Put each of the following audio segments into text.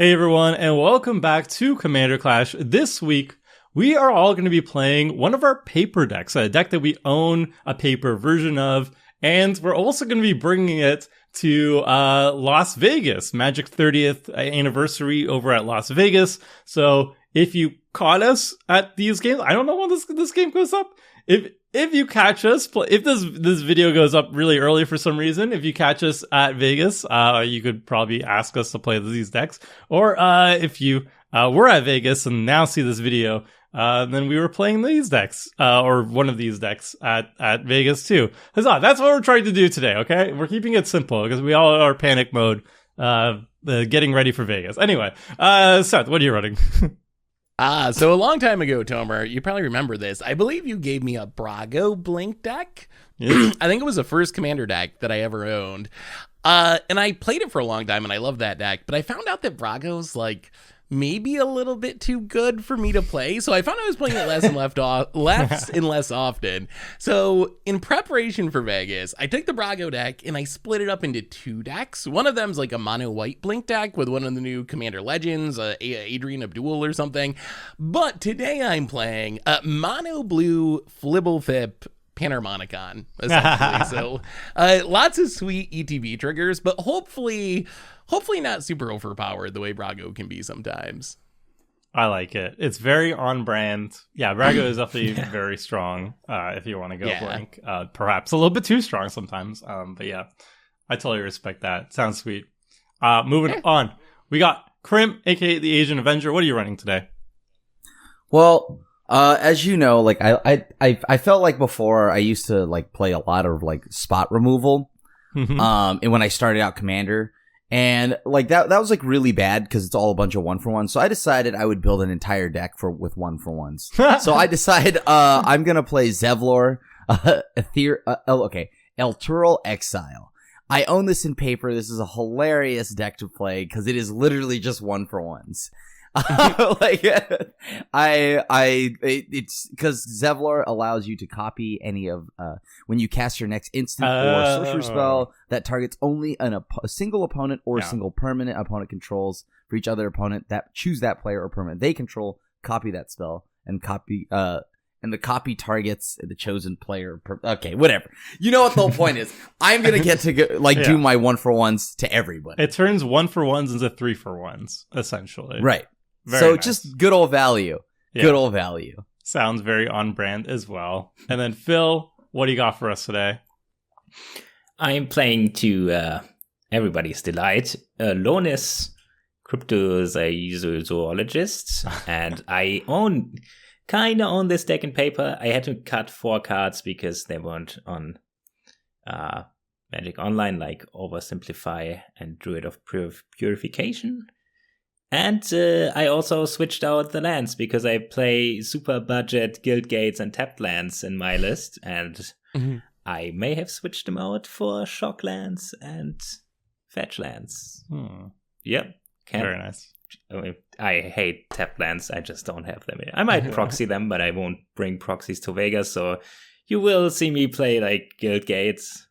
Hey everyone, and welcome back to Commander Clash. This week, we are all going to be playing one of our paper decks, a deck that we own a paper version of, and we're also going to be bringing it to Las Vegas, Magic 30th anniversary over at Las Vegas. So if you caught us at these games, I don't know when this game goes up. If you catch us, if this video goes up really early for some reason, if you catch us at Vegas, you could probably ask us to play these decks. Or if you were at Vegas and now see this video, then we were playing these decks, or one of these decks at Vegas too. Huzzah! That's what we're trying to do today, okay? We're keeping it simple because we all are panic mode, getting ready for Vegas. Anyway, Seth, what are you running? So a long time ago, Tomer, you probably remember this. I believe you gave me a Brago Blink deck. Yes. I think it was the first commander deck that I ever owned. And I played it for a long time, and I love that deck. But I found out that Brago's, like, maybe a little bit too good for me to play. So I found I was playing it less and less often. So in preparation for Vegas, I took the Brago deck and I split it up into two decks. One of them's like a mono white Blink deck with one of the new Commander Legends, Adrian Abdul or something. But today I'm playing mono blue Fblthp Panharmonicon, essentially. So lots of sweet ETB triggers, but hopefully not super overpowered the way Brago can be sometimes. I like it. It's very on brand. Yeah, Brago is definitely very strong if you want to go blank. Perhaps a little bit too strong sometimes. But yeah, I totally respect that. Sounds sweet. Moving on. We got Crim, aka the Asian Avenger. What are you running today? Well, as you know, like I felt like before I used to like play a lot of like spot removal. And when I started out Commander. And like that was like really bad because it's all a bunch of 1-for-1s. So I decided I would build an entire deck with 1-for-1s. So I decided I'm gonna play Zevlor, Elturel Exile. I own this in paper. This is a hilarious deck to play because it is literally just 1-for-1s. Like it's because Zevlor allows you to copy any of when you cast your next instant or sorcery spell that targets only a single opponent or a single permanent opponent controls. For each other opponent that choose that player or permanent they control, copy that spell and copy and the copy targets the chosen player. Okay, whatever. You know what the whole point is. I'm gonna get to do my 1-for-1s to everybody. It turns 1-for-1s into 3-for-1s, essentially. Right. Very so nice. Just good old value. Yeah. Good old value. Sounds very on brand as well. And then Phil, what do you got for us today? I'm playing to everybody's delight, Lonis, Cryptozoologist, and I kind of own this deck in paper. I had to cut 4 cards because they weren't on Magic Online, like Oversimplify and Druid of Purification. And I also switched out the lands because I play super budget guild gates and tapped lands in my list, and I may have switched them out for shock lands and fetch lands. Yep. Very nice. I hate tapped lands. I just don't have them. I might proxy them, but I won't bring proxies to Vegas, so you will see me play like guild gates.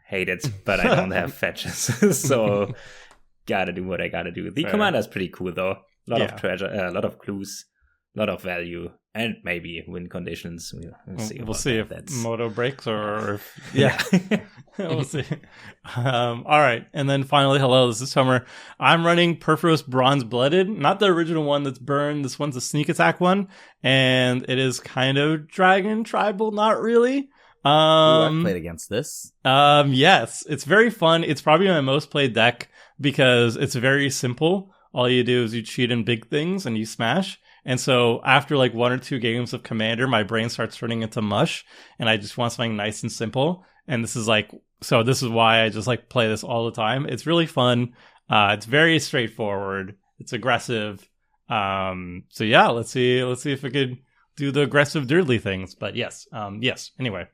Hate it, but I don't have fetches, so gotta do what I gotta do. The commander's pretty cool though. A lot of treasure, a lot of clues, a lot of value, and maybe win conditions. We'll see. We'll see if Moto breaks or if, we'll see. All right, and then finally, hello, this is Tomer. I'm running Purphoros Bronze Blooded, not the original one that's burned. This one's a sneak attack one, and it is kind of dragon tribal, not really. I played against this. Yes, it's very fun. It's probably my most played deck because it's very simple. All you do is you cheat in big things and you smash. And so after like 1 or 2 games of Commander, my brain starts turning into mush and I just want something nice and simple. And this is why I just like play this all the time. It's really fun. It's very straightforward. It's aggressive. So yeah, let's see if we could do the aggressive dirdly things. But yes. Anyway.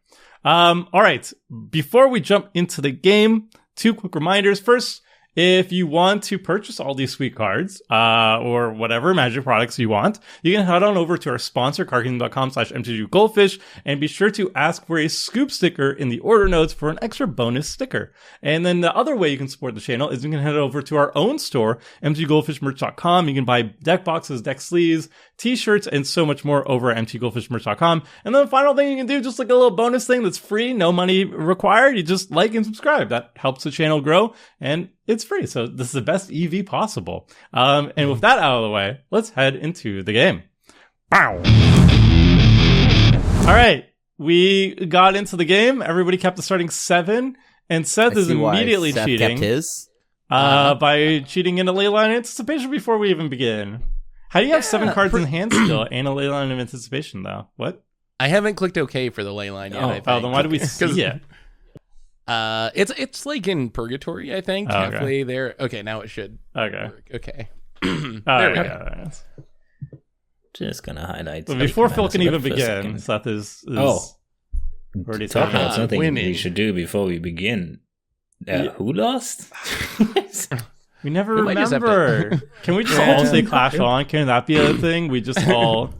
All right. Before we jump into the game, 2 quick reminders. First, If you want to purchase all these sweet cards, or whatever Magic products you want, you can head on over to our sponsor, cardkingdom.com/mtggoldfish, and be sure to ask for a scoop sticker in the order notes for an extra bonus sticker. And then the other way you can support the channel is you can head over to our own store, mtggoldfishmerch.com. You can buy deck boxes, deck sleeves, t-shirts, and so much more over at mtggoldfishmerch.com. And then the final thing you can do, just like a little bonus thing that's free, no money required, you just like and subscribe. That helps the channel grow, and it's free. So this is the best EV possible. And with that out of the way, let's head into the game. Bow. All right. We got into the game. Everybody kept the starting 7. And Seth is immediately Seth cheating. kept his. By cheating into Leyline Anticipation before we even begin. How do you have 7 cards in hand still and a Leyline of Anticipation, though? What? I haven't clicked OK for the Leyline yet, I think. Oh, then why do we see it? It's like in purgatory, I think. Okay. Halfway there. Okay, now it should Okay. work. Okay. There we go. Just gonna highlight. But before Phil can even for a begin, second. Seth is already Talk about something winning. we should do before we begin. Who lost? We never We might just have remember. Can we just all say Clash On? Can that be a thing? We just all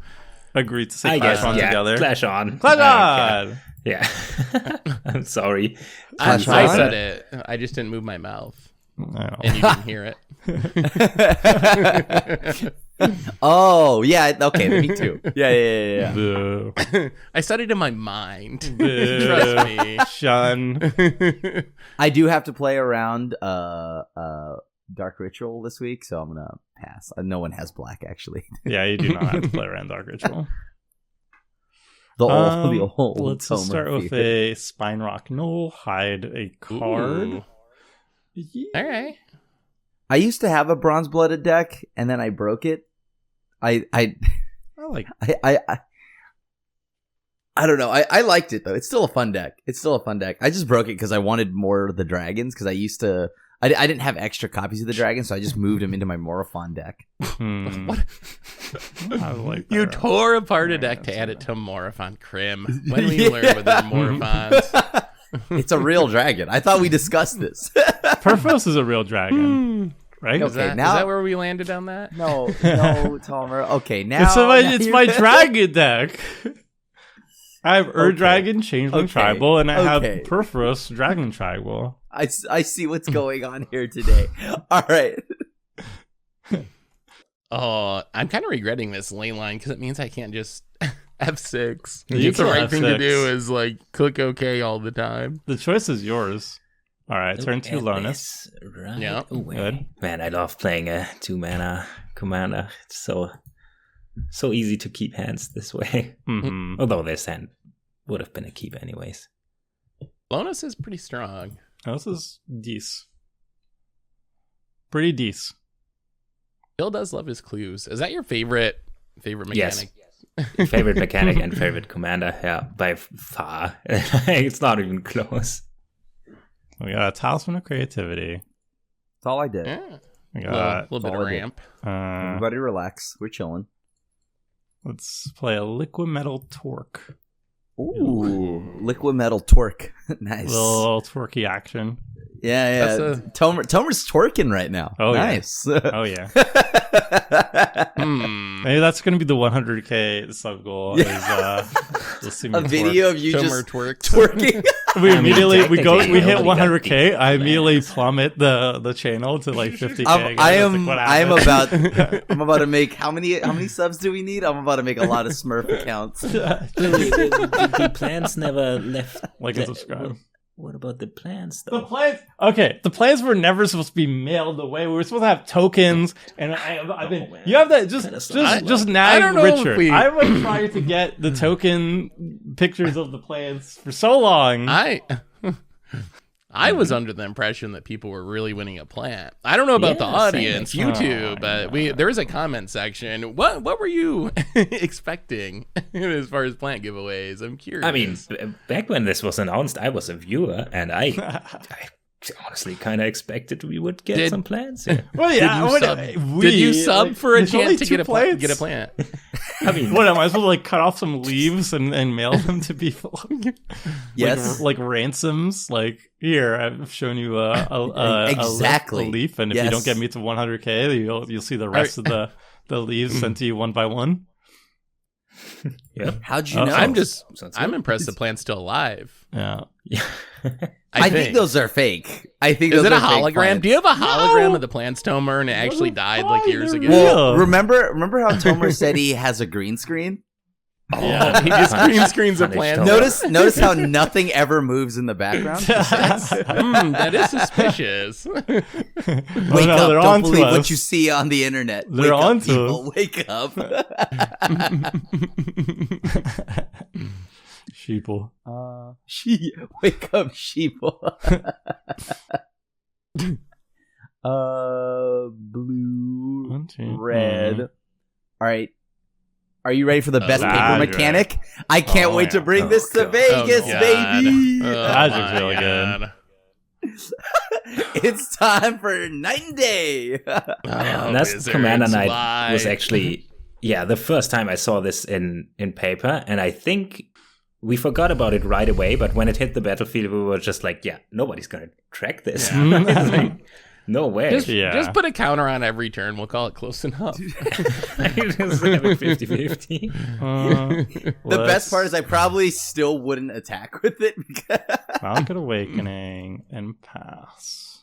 agree to say I Clash guess, On yeah. together. Clash On. Clash Okay. On! Yeah. I'm sorry. I Clash On? said it. I just didn't move my mouth. I And you didn't hear it. Oh, yeah. Okay, me too. Yeah. Boo. I said it in my mind. Boo. Trust me. Shun. I do have to play around Dark Ritual this week, so I'm gonna pass. No one has black, actually. Yeah, you do not have to play around Dark Ritual. The old Let's just Tomer start with fear. a Spine Rock Null, hide a card. Ooh. Yeah. All right. I used to have a bronze blooded deck, and then I broke it. I like don't know. I liked it though. It's still a fun deck. I just broke it because I wanted more of the dragons. Because I used to. I didn't have extra copies of the dragon, so I just moved them into my Morophon deck. What? I like You that. tore apart a deck to add it to Morophon Crim. When do we learn what they're Morophons? It's a real dragon. I thought we discussed this. Purphoros is a real dragon, right? Is Okay, that, now- is that where we landed on that? No, Tomer. Okay, now It's my dragon deck. I have Dragon, Changeling Okay. Tribal, and I have Okay. Purphoros, Dragon Tribal. I see what's going on here today. All right. Oh, I'm kind of regretting this lane line because it means I can't just F6. You The can right thing to F6. do is like click OK all the time. The choice is yours. All right, turn 2 Lonis. Right Yeah. away. Good. Man, I love playing a 2-mana commander. It's so easy to keep hands this way. Mm-hmm. Although this hand would have been a keep anyways. Lonis is pretty strong. This is decent. Pretty decent. Bill does love his clues. Is that your favorite mechanic? Yes. Favorite mechanic and favorite commander. Yeah, by far. It's not even close. We got a Talisman of Creativity. That's all I did. Yeah. We A got. little bit of Solid. ramp. Everybody relax. We're chilling. Let's play a Liquid Metal Torque. Ooh, liquid metal torque. Nice. Little torquey action. Yeah. That's Tomer's twerking right now. Oh, yeah. Nice. Oh yeah. Maybe that's gonna be the 100K sub goal. Yeah. Is just see me A video of you Tomer just twerk. twerking. We immediately we technically, hit I only got 100K. I immediately plummet the channel to like 50K. I'm about to make how many subs do we need? I'm about to make a lot of Smurf accounts. The plans never left. Like and subscribe. What about the plans, The though? plans. Okay, the plans were never supposed to be mailed away. We were supposed to have tokens, and I've been. man. You have that. I Just nag don't know if Richard. we- I've been trying to get the token pictures of the plans for so long. I was under the impression that people were really winning a plant. I don't know about the Yeah, audience, same. YouTube, but there is a comment section. What were you expecting as far as plant giveaways? I'm curious. I mean, back when this was announced, I was a viewer, and I honestly kind of expected we would get some plants here. Well, yeah. Did you sub for a there's only chance to 2 get a plants. plant? I mean, what am I supposed to like cut off some leaves and mail them to people? Yes. like ransoms. Like here, I've shown you Exactly. a leaf, and if you don't get me to 100k, you'll see the rest of the leaves sent to you one by one. Yeah. How'd you know? I'm impressed the plant's still alive. Yeah. I think those are fake. I think is those it a are fake hologram? plants. Do you have a hologram of the plants, Tomer, and it actually died like years ago? Well, remember how Tomer said he has a green screen? Yeah, he just green screens a plant. Notice how nothing ever moves in the background. That is suspicious. Wake up! Don't believe what you see on the internet. They're on to people. Wake up! Sheeple. Wake up, sheeple. Blue, 1, 2, red. All right. Are you ready for the best paper Magic. mechanic? I can't wait to bring this to God. Vegas, baby. Magic's really good. It's time for Night and Day. And that's Commander Night was actually, the first time I saw this in paper, and I think we forgot about it right away, but when it hit the battlefield, we were just like, nobody's going to track this. It's like, no way. Just put a counter on every turn. We'll call it close enough. I just have it 50-50. The best part is I probably still wouldn't attack with it. Mountain Awakening and pass.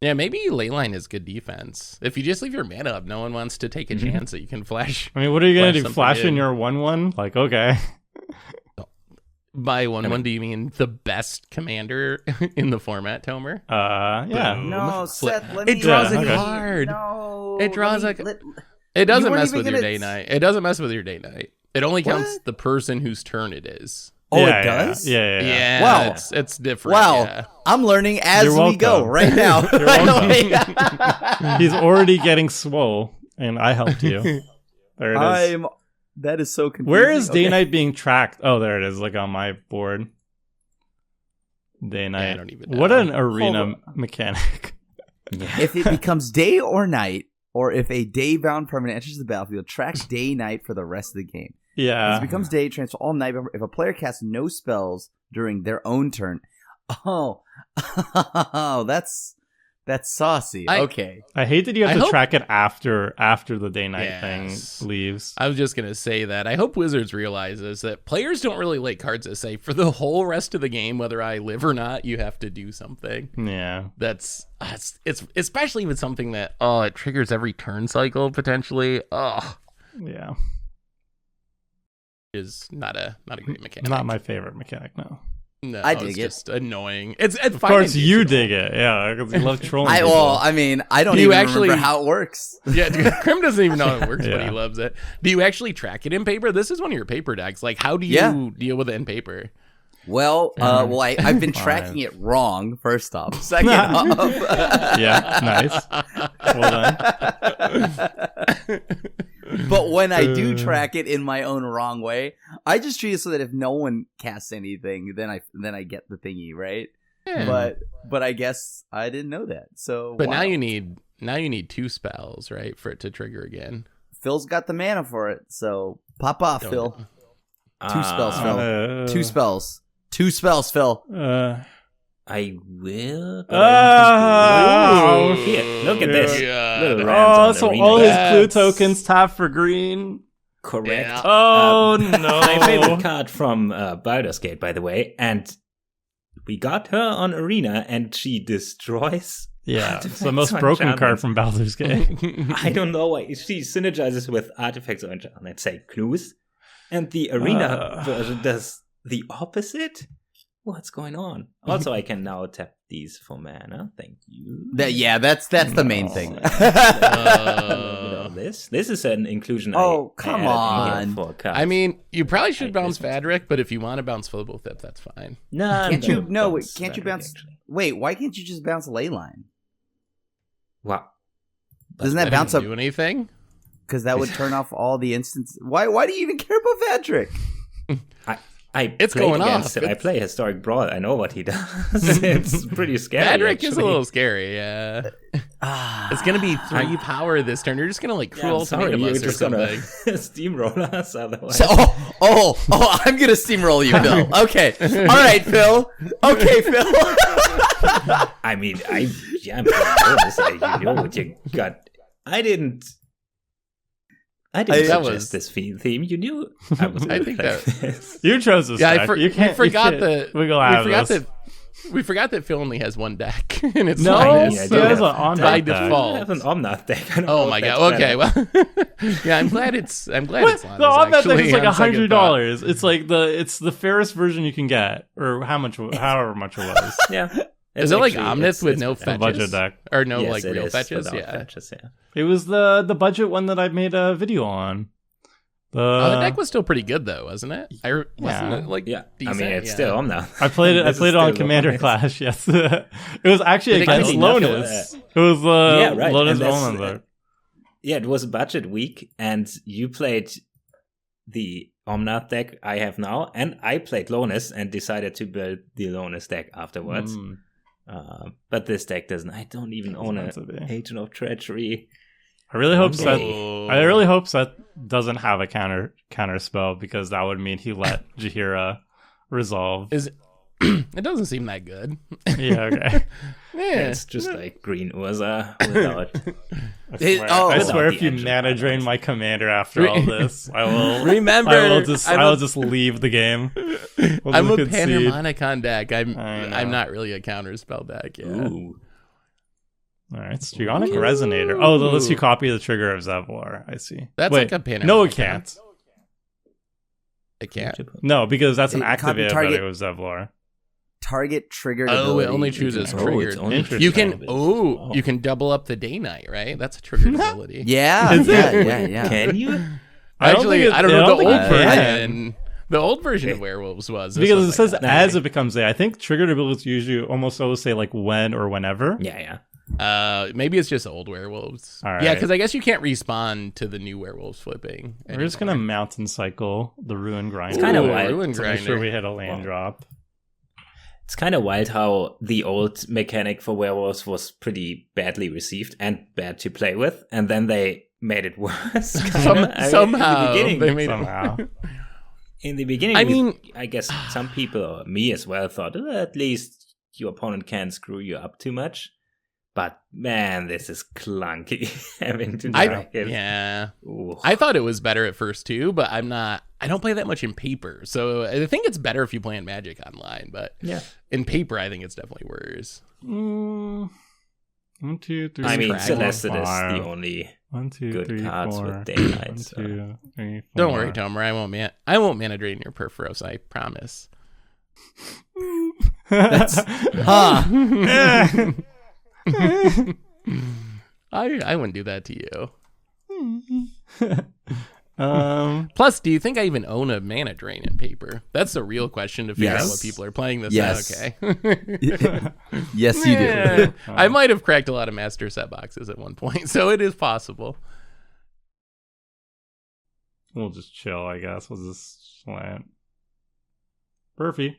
Yeah, maybe Leyline is good defense. If you just leave your mana up, no one wants to take a chance that you can flash. I mean, what are you going to do? something Flash in in. your 1/1? Like, okay. By 1/1, do you mean the best commander in the format, Tomer? Yeah. No, Seth, let me... It draws a okay. card. No. It draws let a... me- It doesn't weren't mess even with your gonna- day-night. It doesn't mess with your day-night. It only counts What? the person whose turn it is. Oh, Yeah, it does? Yeah. Yeah, Wow. it's different. Wow. Yeah. I'm learning as You're we go welcome. right now. You're welcome. He's already getting swole, and I helped you. There it is. That is so confusing. Where is Okay. day night being tracked? Oh, there it is, like on my board. Day night. I don't even know. What an arena mechanic. If it becomes day or night, or if a day-bound permanent enters the battlefield, track day-night for the rest of the game. If Yeah. it becomes day, transfer all night. If a player casts no spells during their own turn, that's saucy. Okay, I hate that you have I to hope- track it after the day night Yes. thing leaves. I was just going to say that. I hope Wizards realizes that players don't really like cards that say, for the whole rest of the game, whether I live or not, you have to do something. Yeah. It's especially with something that, it triggers every turn cycle, potentially. Yeah. Is not a great mechanic. Not my favorite mechanic, no. No, I dig it's it. just annoying. It's Of course you dig it, yeah, because you love trolling people. I mean, I don't Do you even actually- remember how it works. Yeah, Krim doesn't even know how it works, but Yeah. he loves it. Do you actually track it in paper? This is one of your paper decks. Like, how do you Yeah. deal with it in paper? Well, I've been Fine. tracking it wrong. First off, second off, Yeah, nice. Well done. But when I do track it in my own wrong way, I just treat it so that if no one casts anything, then I get the thingy, right? Yeah. But I guess I didn't know that. So, But wow. now you need 2 spells, right, for it to trigger again. Phil's got the mana for it. So pop off, Don't- Phil. 2 spells, Phil. 2 Uh, spells. 2 spells, Phil. I will. Oh, Here, look at this. Yeah. Little rants on the so arena all his deck. clue tokens tap for green. Correct. Yeah. Oh My no! favorite card from Baldur's Gate, by the way, and we got her on Arena, and she destroys. Yeah, it's the artifacts most or broken card enchantments. from Baldur's Gate. I don't know why she synergizes with artifacts or let's say clues, and the Arena version does the opposite. What's going on? Also, I can now tap these for mana. Thank you. That's the main thing. This is an inclusion. Oh, I come added in here on. for cards. I mean, you probably should Like bounce this one. Fadric, but if you want to bounce Fblthp, that's fine. no, Can't you? No, wait, bounce can't you Fadric, bounce? actually. Wait, why can't you just bounce Leyline? Wow. Doesn't that That bounce didn't up? do anything? Because that would turn off all the instances. Why do you even care about Patrick? It's played going against off. him. I play Historic Brawl. I know what he does. It's pretty scary. Badrick is a actually. little scary, yeah. It's going to be 3 power this turn. You're just going to like Yeah, cruel I'm sorry, tomato you're us or just gonna something. steamroll us otherwise. So, I'm gonna steamroll you, Phil. Okay, all right, Phil. Okay, Phil. I mean, I'm nervous. You know what you got. I didn't that suggest was- this theme. You knew I was I gonna think play that- this. You chose this deck. You can't. we forgot you that can't wiggle out of this. we forgot that Phil only has 1 deck, and it's No, Lonis, I he do has have- an on by deck. default. I have an Omnath deck. I don't know Oh if my that's god. Okay, better. well, yeah, I'm glad it's What? Lonis, The on that deck actually, is like on second thought. $100. It's like the fairest version you can get, or however much it was. Yeah. Is It's it like actually- Omnith with it's no better. A budget fetches? deck. Or no Yes, like it real is fetches? without Yeah. fetches, yeah. It was the budget one that I made a video on. The deck was still pretty good though, wasn't it? Wasn't Yeah. it like Yeah, decent? I mean it's Yeah. still Omnath. I played it. I This is played it on still Commander Lonis. Clash. Yes, it was actually Did it against get enough Lonis. of It was Yeah, right. Lonis and that's- Omen. Yeah, it was a budget week, and you played the Omnath deck I have now, and I played Lonis and decided to build the Lonis deck afterwards. But this deck doesn't. I don't even own meant to be. an Agent of Treachery. I really hope One Seth. day. I really hope Seth doesn't have a counter spell, because that would mean he let Jaheira resolve. It doesn't seem that good. Yeah. Okay. Yeah. It's just like Green Urza without. I swear Without if you the engine mana on drain it. my commander after all this, I will. Remember, I will just. I'm I will a- just leave the game. We'll I'm a just concede. Panharmonicon deck. I know. I'm not really a counter spell deck. Yeah. Ooh. All right, Strionic Resonator. Oh, that lets you copy the trigger of Zevlor. I see. That's Wait, like a Panharmonicon. no, it can't. It can't. No, because that's an It copy activated target- ability with Zevlor. Target triggered. Oh, it ability only you chooses can- Oh, triggered. it's only Interesting. You can. triggered. Oh, you can double up the day night, right? That's a triggered ability. Yeah, Is yeah, it? yeah. Can you? I don't Actually, think it- I don't I know don't the think old it can. version. The old version of Werewolves was this Because was it like says that. as it becomes day. I think triggered abilities usually almost always say like when or whenever. Yeah. Maybe it's just old werewolves. All Yeah, right. because I guess you can't respawn to the new werewolves flipping. We're just gonna mountain cycle the ruin grinder. It's kinda Ooh, wild. Ruin to make Grinder. sure we hit a land drop. It's kind of wild how the old mechanic for werewolves was pretty badly received and bad to play with, and then they made it worse. Somehow in the beginning, they made Somehow. in the beginning, I mean- I guess some people, or me as well, thought at least your opponent can't screw you up too much. But man, this is clunky having to drag it. Yeah. Ooh. I thought it was better at first too, but I don't play that much in paper. So I think it's better if you play in Magic online, but Yeah. in paper I think it's definitely worse. 1, 2, 3. I mean, Dragon. Celeste is the five. only 1, 2, good 3, cards 4. with daylight. 1, So. 2, 3, 4. Don't worry, Tomer. I won't mana drain your Purphoros, I promise. Huh. I wouldn't do that to you. Plus, Do you think I even own a mana drain in paper? That's the real question to figure out Yes. what people are playing this Yes. at. Okay. Yes, you do. Yeah. I might have cracked a lot of master set boxes at one point, so it is possible. we'll just chill, I guess. We'll just slant. Perfy.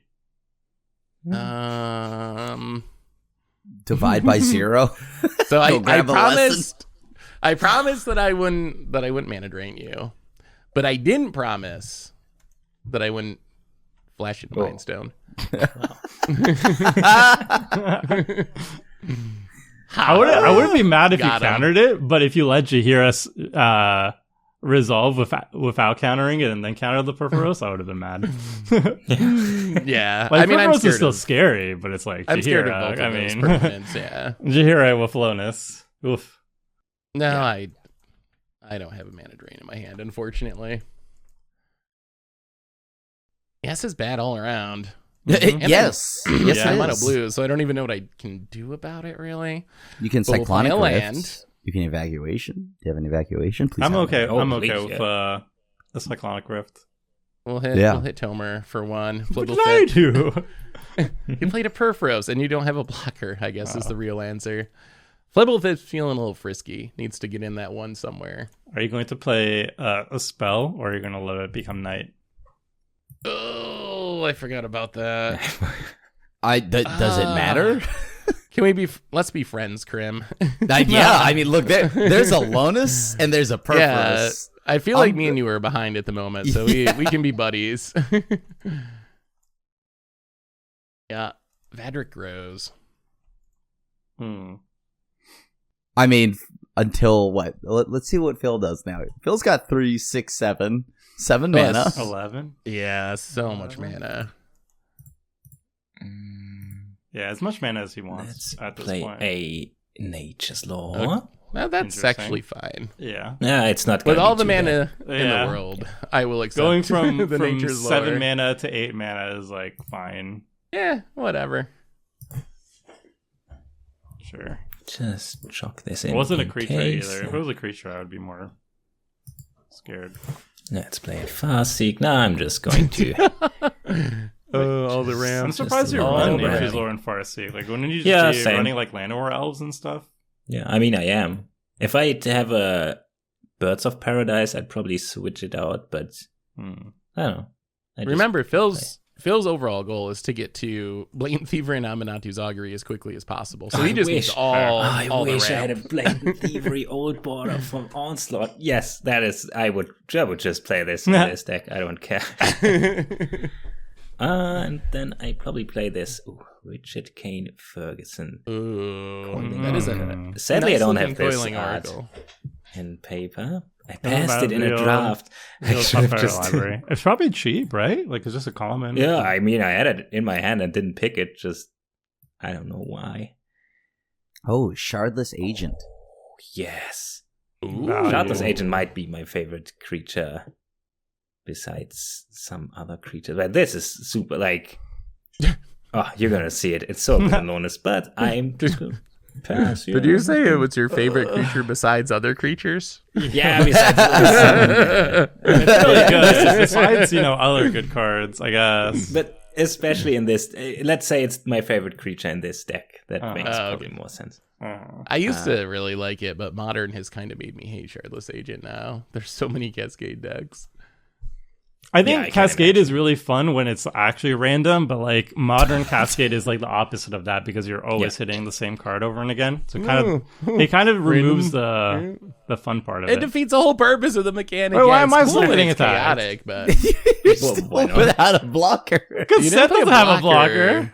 Divide by 0. So I grab a lesson. promised that I wouldn't mana drain you, but I didn't promise that I wouldn't flash into Oh. Mind Stone. I wouldn't be mad if you Got him. countered it, but if you let Jaheira resolve without countering it and then counter the Purphoros, I would have been mad. Yeah, Like, I mean, I'm Purphoros scared is still of, scary, but it's like I'm scared of Jaheira. both of I those mean, permanents. Yeah, Jaheira with Lonis. Oof. no, Yeah. I don't have a mana drain in my hand, unfortunately. Yes, is bad all around. And Yes. Yes, Yeah, it I'm out of is. blue, so I don't even know what I can do about it, really. You can But we'll cyclonic play a rift. land. You can evacuation. Do you have an evacuation? Please. I'm have okay. it. Oh, I'm okay please, with yeah. the Cyclonic Rift. We'll hit Tomer for one. What did I do? You played a Purphoros, and you don't have a blocker, I guess is the real answer. Fblthp's feeling a little frisky. Needs to get in that one somewhere. Are you going to play a spell, or are you going to let it become night? Oh, I forgot about that. Does it matter? Can we be? Let's be friends, Krim. Yeah, I mean, look, there's a Lonis and there's a Purphoros. Yeah, I feel like me and you are behind at the moment, so we can be buddies. Yeah, Vadric Rose. I mean, until what? Let's see what Phil does now. Phil's got 3, 6, 7 mana. 11. Yeah, so much mana. Yeah, as much mana as he wants at this point. A Nature's Law. Okay. Now that's actually fine. Yeah. Yeah, it's not With gonna all be the too mana bad. in the world, I will accept. Going from, the from Nature's 7 lore. mana to 8 mana is like fine. Yeah, whatever. Sure. Just chuck this in. It wasn't a in creature case. either. If it was a creature, I would be more scared. Let's play a fast seek. Now I'm just going to. All the I'm rams. surprised you all run around. Nature's Lore and Farseek. Like, wouldn't you just Yeah, be same. running like Llanowar elves and stuff? Yeah, I mean, I am. If I have a Birds of Paradise, I'd probably switch it out, but I don't know. Remember, Phil's overall goal is to get to Blatant Thievery and Amanatu's Augury as quickly as possible. So he just needs all the wish I ramp. had a Blatant Thievery old border from Onslaught. Yes, that is. I would just play this in this deck. I don't care. And then I probably play this Richard Kane Ferguson. Ooh, that is a Sadly, I don't have nice-looking this coiling art oracle. in paper. I passed it in a draft. I library. It's probably cheap, right? Like, it's just a common. Yeah, I mean, I had it in my hand and didn't pick it. Just, I don't know why. Oh, Shardless Agent. Yes. Ooh. Shardless Agent might be my favorite creature besides some other creature. But this is super, like... Oh, you're gonna see it. It's so good on Lonis, but I'm just gonna pass. Did you say it was your favorite creature besides other creatures? Yeah, besides It's really good. Besides, other good cards, I guess. But especially in this, let's say it's my favorite creature in this deck. That makes probably more sense. I used to really like it, but Modern has kind of made me hate Shardless Agent now. There's so many Cascade decks. I think I Cascade is really fun when it's actually random, but like Modern Cascade is like the opposite of that because you're always hitting the same card over and again. So it kind of removes the fun part of it. It defeats the whole purpose of the mechanic. Wait, why Yeah, am I it's still cool when getting it's attacked? chaotic, but You're Well, still why not? without a blocker. Because you Seth didn't put doesn't have a blocker.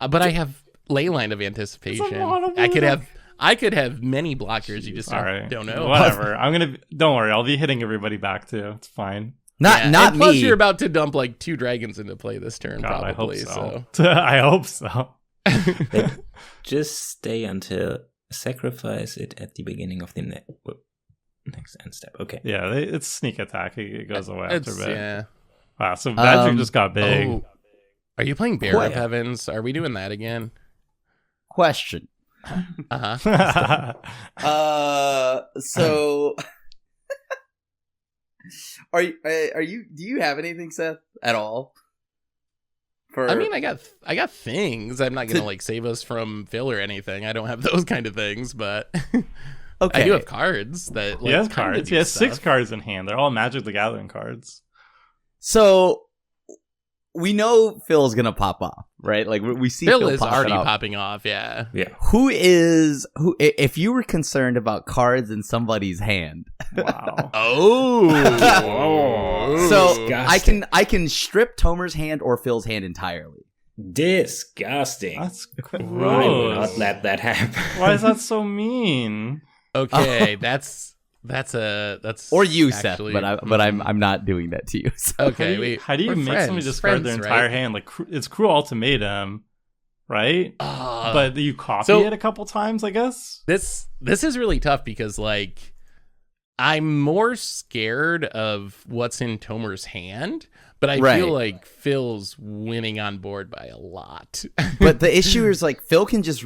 But I have Leyline of Anticipation. It's a lot of I could have many blockers. You just All right. don't know. Whatever. Don't worry. I'll be hitting everybody back too. It's fine. Not and plus me. you're about to dump like 2 dragons into play this turn, God, probably. I hope so. I hope so. Just stay until sacrifice it at the beginning of the next end step. Okay. Yeah, it's sneak attack. It goes away after a bit. Yeah. Wow, so Badger just got big. Oh, are you playing Bear of Heavens? Are we doing that again? Question. Uh-huh. So are you do you have anything, Seth, at all? I mean, I got things. I'm not gonna like save us from Phil or anything. I don't have those kind of things, but okay. I do have cards that. Like, he has kinda cards. do He has stuff. 6 cards in hand. They're all Magic the Gathering cards. So we know Phil's gonna pop off, right? Like we see Phil Phil is popping already off. popping off. Yeah. Yeah. Who? If you were concerned about cards in somebody's hand, Wow. Oh. so Disgusting. I can strip Tomer's hand or Phil's hand entirely. Disgusting. That's I will gross. not let that happen. Why is that so mean? Okay, that's Or you, actually, Seth, but I'm not doing that to you. So. okay. How do you we're make friends, somebody discard their friends, entire right? hand? Like it's Cruel Ultimatum, right? But you copy so- it a couple times, I guess. This is really tough because like I'm more scared of what's in Tomer's hand, but I Right. feel like Phil's winning on board by a lot. But the issue is like Phil can just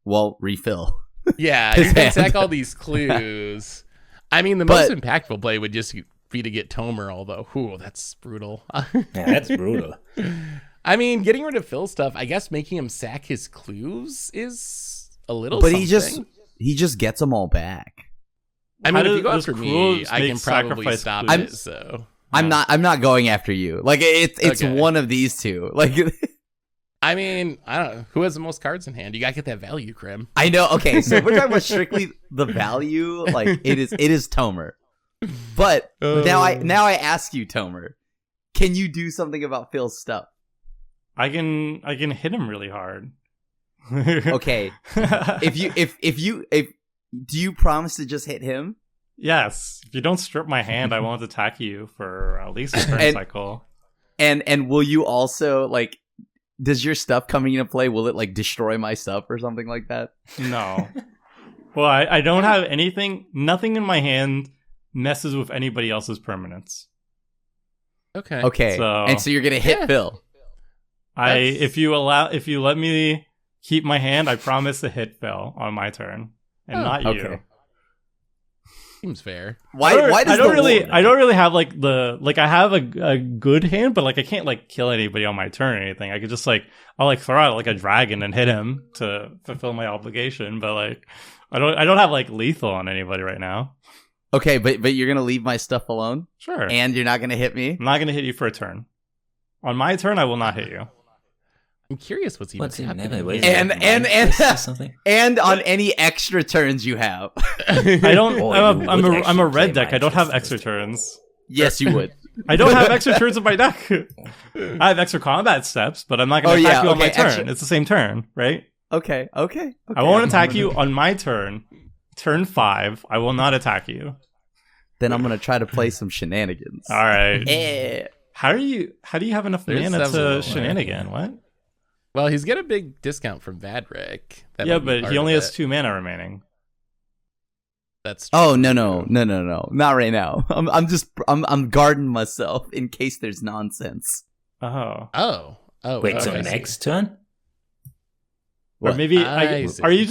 refill. Yeah, His you can hand. sack all these clues. I mean, the most impactful play would just be to get Tomer, although, whew, that's brutal. Yeah, that's brutal. I mean, getting rid of Phil's stuff, I guess making him sack his clues is a little But something. he just gets them all back. I mean, How if you go does after Cruel me, I make can probably sacrifice stop clues? it, so... I'm not going after you. Like it's Okay. one of these two. Like I mean, I don't know. Who has the most cards in hand? You gotta get that value, Krim. I know. Okay, so if we're talking about strictly the value. Like it is Tomer. But now I ask you, Tomer, can you do something about Phil's stuff? I can hit him really hard. Okay. If do you promise to just hit him? Yes. If you don't strip my hand, I won't attack you for at least a turn cycle. And will you also like? Does your stuff coming into play? Will it like destroy my stuff or something like that? No. Well, I don't have anything. Nothing in my hand messes with anybody else's permanents. Okay. Okay. And so you're gonna hit Phil. If you let me keep my hand, I promise to hit Phil on my turn, and not you. Okay. Seems fair. Why does I don't really have I have a good hand, but like I can't like kill anybody on my turn or anything. I could just I'll throw out like a dragon and hit him to fulfill my obligation, but like I don't have like lethal on anybody right now. Okay, but you're gonna leave my stuff alone? Sure. And you're not gonna hit me? I'm not gonna hit you for a turn. On my turn, I will not hit you. I'm curious what's happening. And on any extra turns you have. I don't. I'm a red deck. I don't have extra turns. Yes, you would. I don't have extra turns in my deck. I have extra combat steps, but I'm not going to attack you on my turn. It's the same turn, right? Okay. I won't attack you on my turn. Turn 5, I will not attack you. Then I'm gonna try to play some shenanigans. All right. Eh. How do you have enough mana to shenanigan? What? Well, he's got a big discount from Vadrick. Yeah, but he only has 2 mana remaining. That's true. Oh no, not right now. I'm guarding myself in case there's nonsense. Oh. Wait, so next turn? Or maybe were you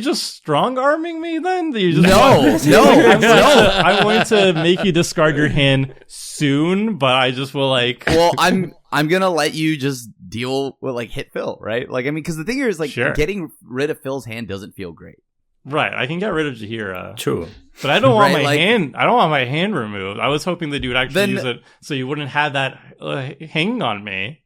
just strong arming me then? No. I'm going to make you discard your hand soon, but I just will like. Well, I'm gonna let you just deal with hit Phil, right? Like I mean, because the thing here is getting rid of Phil's hand doesn't feel great. Right, I can get rid of Jaheira. True, but I don't want my hand. I don't want my hand removed. I was hoping that you would actually use it so you wouldn't have that hanging on me.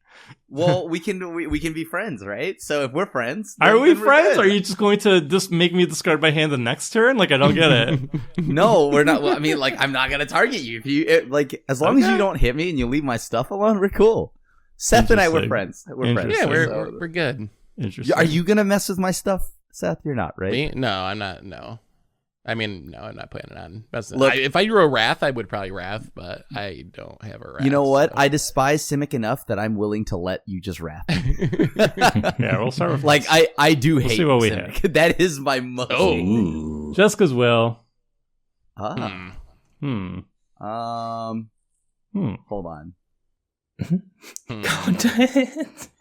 Well, we can be friends, right? So if we're friends, are we friends? Or are you just going to just make me discard my hand the next turn? Like I don't get it. No, we're not. Well, I mean, I'm not gonna target you if you as long as you don't hit me and you leave my stuff alone, we're cool. Seth and I were friends. We're friends. Yeah, we're good. Interesting. Are you gonna mess with my stuff, Seth? You're not, right? Me? No, I'm not. No. I mean, no, I'm not planning on messing. If I drew a Wrath, I would probably Wrath, but I don't have a Wrath. You know what? So. I despise Simic enough that I'm willing to let you just Wrath. Yeah, we'll start with I do hate see what we Simic. hit. That is my most. Oh, Jessica's will. Hold on.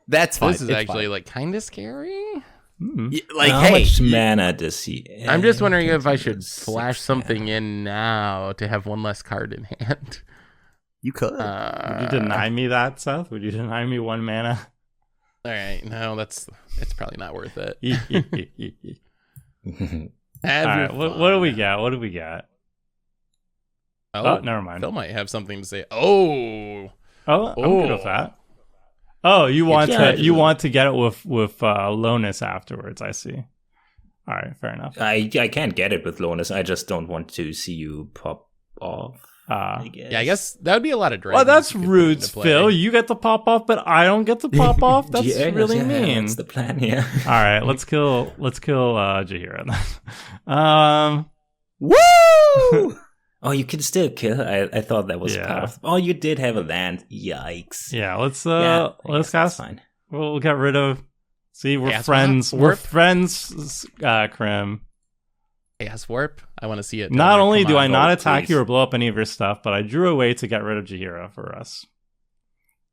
That's fine. This is actually kind of scary. How much mana does he have? I'm just wondering if I should flash something in now to have one less card in hand. You could. Would you deny me that, Seth? Would you deny me 1 mana? All right, no, it's probably not worth it. All right, what do we got? What do we got? Oh, never mind. Phil might have something to say. I'm good with that. Oh, you want to get it with Lonis afterwards? I see. All right, fair enough. I can't get it with Lonis. I just don't want to see you pop off. I guess. Yeah, I guess that would be a lot of dragons. Well, that's rude, Phil. You get to pop off, but I don't get to pop off. That's really mean. That's the plan here. All right, let's kill Jaheira then. Woo! Oh, you can still kill her. I thought that was part of. Oh, you did have a land. Yikes. Yeah, let's cast. Fine. We'll get rid of. See, we're friends. We're friends, Krim. Chaos Warp. I want to see it. Not only do I not attack you or blow up any of your stuff, but I drew a way to get rid of Jaheira for us.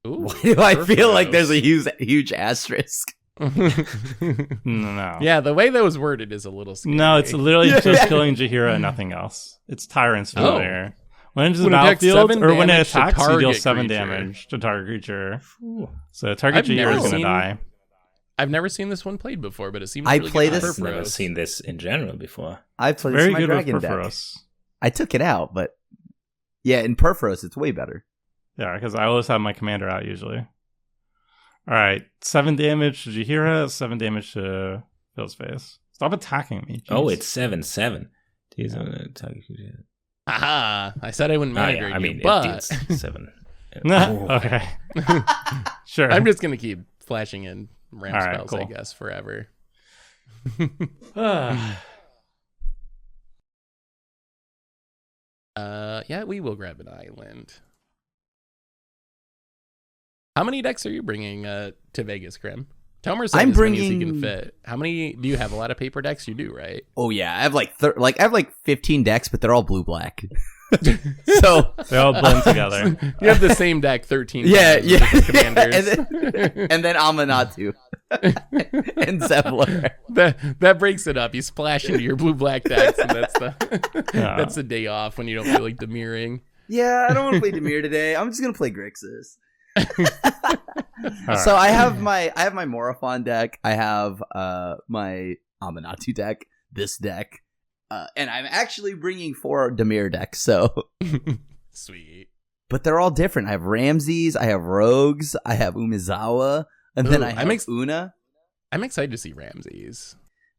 Ooh, why do I feel like there's a huge asterisk? No. Yeah, the way that was worded is a little scary. No, it's literally just killing Jaheira and nothing else. It's Tyrant's failure. When it enters the battlefield or when it attacks, you deal 7 damage to target creature. So target Jaheira is going to die. I've never seen this one played before, but it seems I've never seen this in general before. I played very my good dragon with deck. Purphoros. I took it out, but Yeah, in Purphoros, it's way better. Yeah, because I always have my commander out usually. All right, 7 damage. Did you hear it? 7 damage to Phil's face. Stop attacking me. Jeez. Oh, it's 7/7. Jeez, I'm gonna attack you. Aha! I said I wouldn't mana drain I mean, you, but it deals 7. Okay. Sure. I'm just gonna keep flashing in ramp All right, spells, cool. I guess, forever. Yeah, we will grab an island. How many decks are you bringing to Vegas, Grim? Tomer said I'm as many as he bringing- can fit. How many do you have? A lot of paper decks? You do, right? Oh yeah, I have like 15 decks, but they're all blue-black. So they all blend together. You have the same deck 13 yeah, times with yeah. different commanders. and then Amanatu and Zevlor. That breaks it up. You splash into your blue-black decks, and that's Yeah. that's the day off when you don't feel like demiring. Yeah, I don't want to play Demir today. I'm just gonna play Grixis. All So right. I have my Morophon deck. I have my Amanatu deck. This deck, and I'm actually bringing 4 Demir decks. So, Sweet. but they're all different. I have Ramses. I have Rogues. I have Umizawa, and then Ooh, I have Una. I'm excited to see Ramses.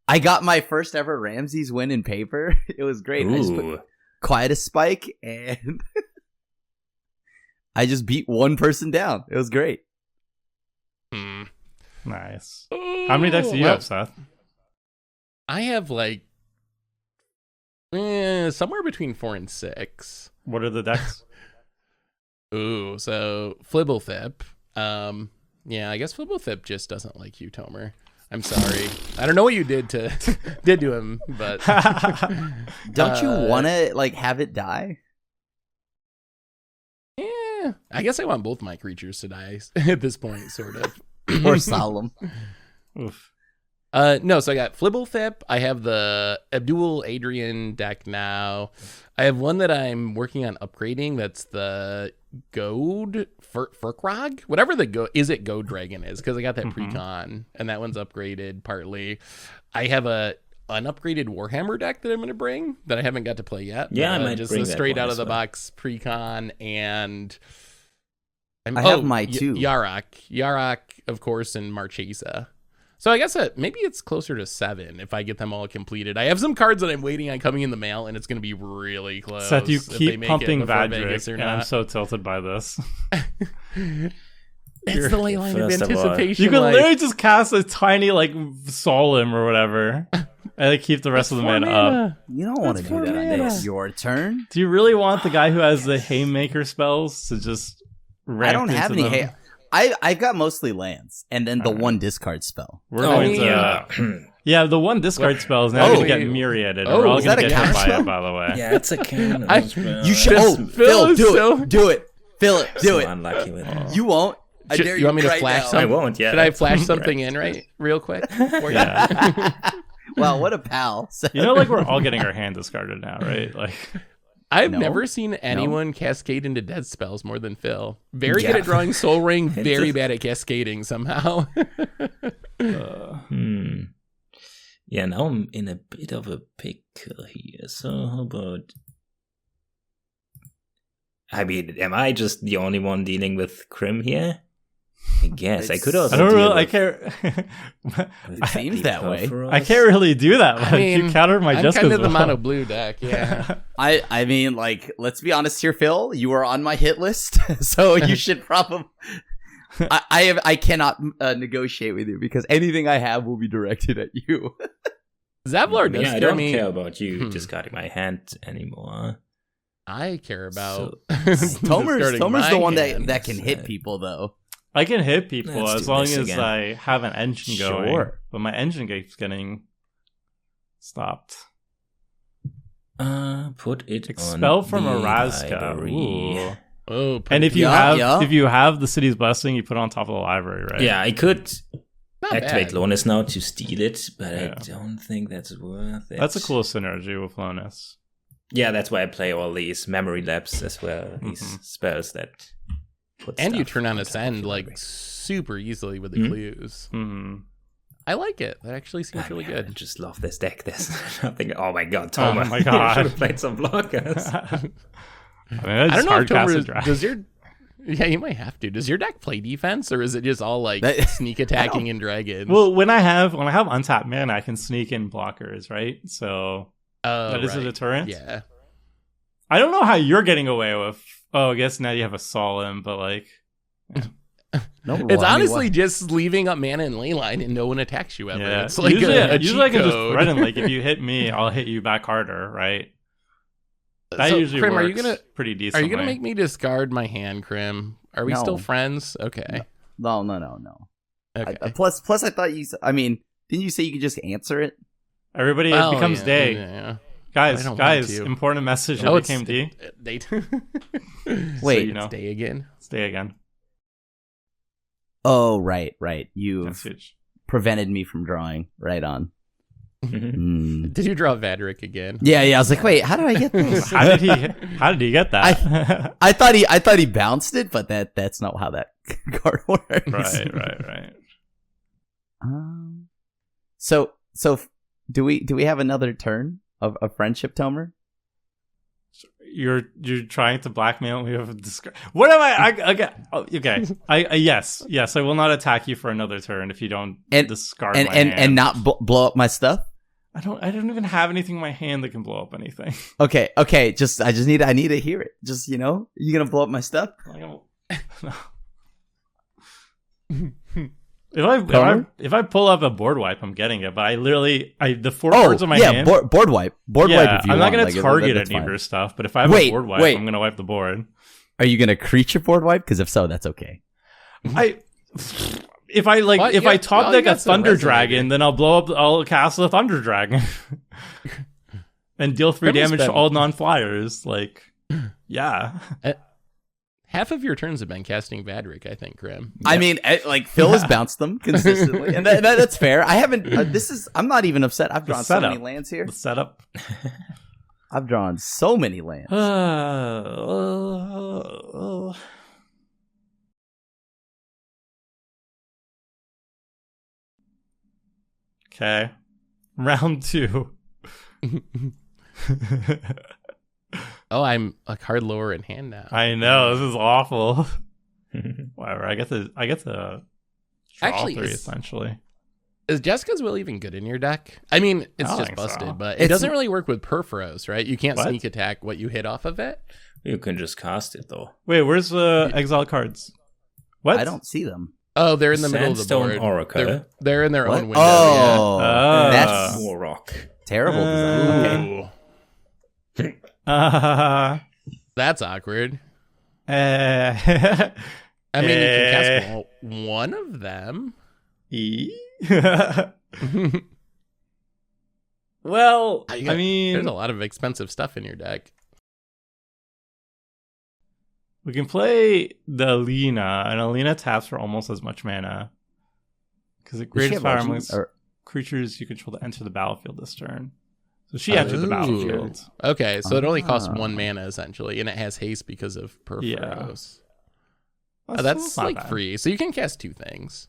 I got my first ever Ramses win in paper. It was great. I just put Ooh. Quietus Spike, and I just beat one person down. It was great. Hmm. Nice. How many decks do you Well, have, Seth? I have like somewhere between 4 and 6. What are the decks? Ooh, so Fblthp. Yeah, I guess Fblthp just doesn't like you, Tomer. I'm sorry. I don't know what you did to him, but Don't you want to like have it die? yeah, I guess I want both my creatures to die at this point, sort of. Or Solemn? Oof. No, so I got Fblthp. I have the Abdul Adrian deck now. I have one that I'm working on upgrading. That's the Goad Furkrog, whatever the Is it Goad Dragon is, because I got that precon, and that one's upgraded partly. I have a unupgraded Warhammer deck that I'm going to bring that I haven't got to play yet. Yeah, I might just bring a that straight one out as of the well. box precon and. I have my two. Yarok, of course, and Marchesa. So I guess maybe it's closer to 7 if I get them all completed. I have some cards that I'm waiting on coming in the mail, and it's going to be really close. Seth, you if they keep make pumping it before Vegas Vadric, or and I'm not. so tilted by this. It's the ley line of First of all, anticipation. You can like, literally just cast a tiny, like, Solemn or whatever, and like, keep the rest of the mana up. You don't want to do that on mana. your turn. Do you really want the guy who has the Haymaker spells to just ramp I don't have into any. them? I've got mostly lands, and then the Alright. one discard spell. We're Oh, going to... yeah. Yeah, the one discard spell is now Oh. going to get myriaded. Oh, We're all is going that to a get hit counter by spell? it, by the way. Yeah, it's a cannon. You should. Phil- Oh, Phil Phil, is do so- it. Do it. Philip, do so it. unlucky with it. You won't. I dare you want me to right flash now. something? I won't, yeah. Should I flash something in real quick? For you? Yeah. Wow, what a pal. You know, like, we're all getting our hand discarded now, right? Like, I've No. never seen anyone cascade into death spells more than Phil. Very good Yeah. at drawing Soul Ring, very just- bad at cascading somehow. Yeah, now I'm in a bit of a pickle here. So how about... I mean, am I just the only one dealing with Crim here? I guess. I could also I don't deal really... I with- can't... It seems that way. I can't really do that much. You countered my I'm just kind as of the well. mono blue deck, yeah. I mean, like, let's be honest here, Phil. You are on my hit list, so you should probably. I cannot negotiate with you because anything I have will be directed at you. Zevlor does Yeah, I scare don't me. care about you discarding my hand anymore. I care about Tomer's discarding the my one hand. that can hit people though. I can hit people Let's as do long this as again. I have an engine going. Sure. But my engine keeps getting stopped. Put it Expel on from the Araska. library. Ooh. Oh, And if you Yeah. if you have the city's blessing, you put it on top of the library, right? Yeah, I could not activate bad. Lonis now to steal it, but Yeah. I don't think that's worth it. That's a cool synergy with Lonis. Yeah, that's why I play all these memory labs as well. These Mhm. spells that put And you stuff turn on top of Ascend your like library. super easily with the Mhm. clues. Hmm. I like it. That actually seems really I good. just love this deck. There's nothing. Oh my god, Oh Thomas! my God. should have played some blockers. I mean, I don't know if hardcasted Tomer, does your yeah, you might have to. Does your deck play defense, or is it just all like sneak attacking and dragons? Well, when I have untapped mana, I can sneak in blockers, right? So that is a deterrent. Yeah. I don't know how you're getting away with. Oh, I guess now you have a Solemn, but like, No, It's honestly just leaving up mana in leyline and no one attacks you ever. It's like usually a I can just code. threaten. Like if you hit me, I'll hit you back harder, right? That So, usually Krim, works pretty decently. Are you gonna make me discard my hand, Krim? Are we No. still friends? Okay. No. Okay. Plus, I thought you. I mean, didn't you say you could just answer it? Everybody, it Well, becomes yeah, day. Yeah. Guys, I don't want to. important message. Oh, It it's became D. Day. Wait, you know. It's day again. Stay again. Oh, right. You've That's huge. prevented me from drawing. Right on. Mm. Did you draw Vadric again? Yeah. I was like, wait, how did I get this? How did he get that? I thought he bounced it, but that's not how that card works. Right. So do we have another turn of friendship, Tomer? You're trying to blackmail me with a discard. What am okay. Yes. I will not attack you for another turn if you don't discard my hand. and not blow up my stuff. I don't even have anything in my hand that can blow up anything. Okay. I need to hear it. Just you gonna blow up my stuff? If I pull up a board wipe, I'm getting it. But the four cards on my hand. board wipe. Board wipe. If you I'm not want. gonna target that's any of fine. your stuff. But if I have a board wipe, I'm gonna wipe the board. Are you gonna creature board wipe? Because if so, that's okay. If I top deck a Thunder Dragon, then I'll cast a Thunder Dragon and deal 3 damage to all non-flyers. Like, yeah. Half of your turns have been casting Vadric, I think, Grim. I mean, Phil has bounced them consistently, and that's fair. I haven't. I'm not even upset. I've drawn so many lands here. The setup. I've drawn so many lands. Okay. Round 2. Oh, I'm a card lower in hand now. I know, this is awful. Whatever, I get to draw Actually, 3 essentially. Is Jessica's Will even good in your deck? I mean, it's I don't just think busted, so. but it doesn't really work with Purphoros, right? You can't What? sneak attack what you hit off of it. You can just cast it though. Wait, where's the exile cards? What? I don't see them. Oh, they're in the middle of the Sandstone board. Oracle. They're in their What? own window. Oh, Oh. that's Warrock. terrible. Yeah. Design. Okay. That's awkward. I I mean, you can cast one of them. Well, I I mean, There's a lot of expensive stuff in your deck. we can play the Alina, and Alina taps for almost as much mana. Because it Does she greatest have power legends? amongst creatures you control to enter the battlefield this turn. So she entered the battlefield. Okay, so it only costs 1 mana essentially, and it has haste because of Purphoros. That's not like bad. free, so you can cast 2 things.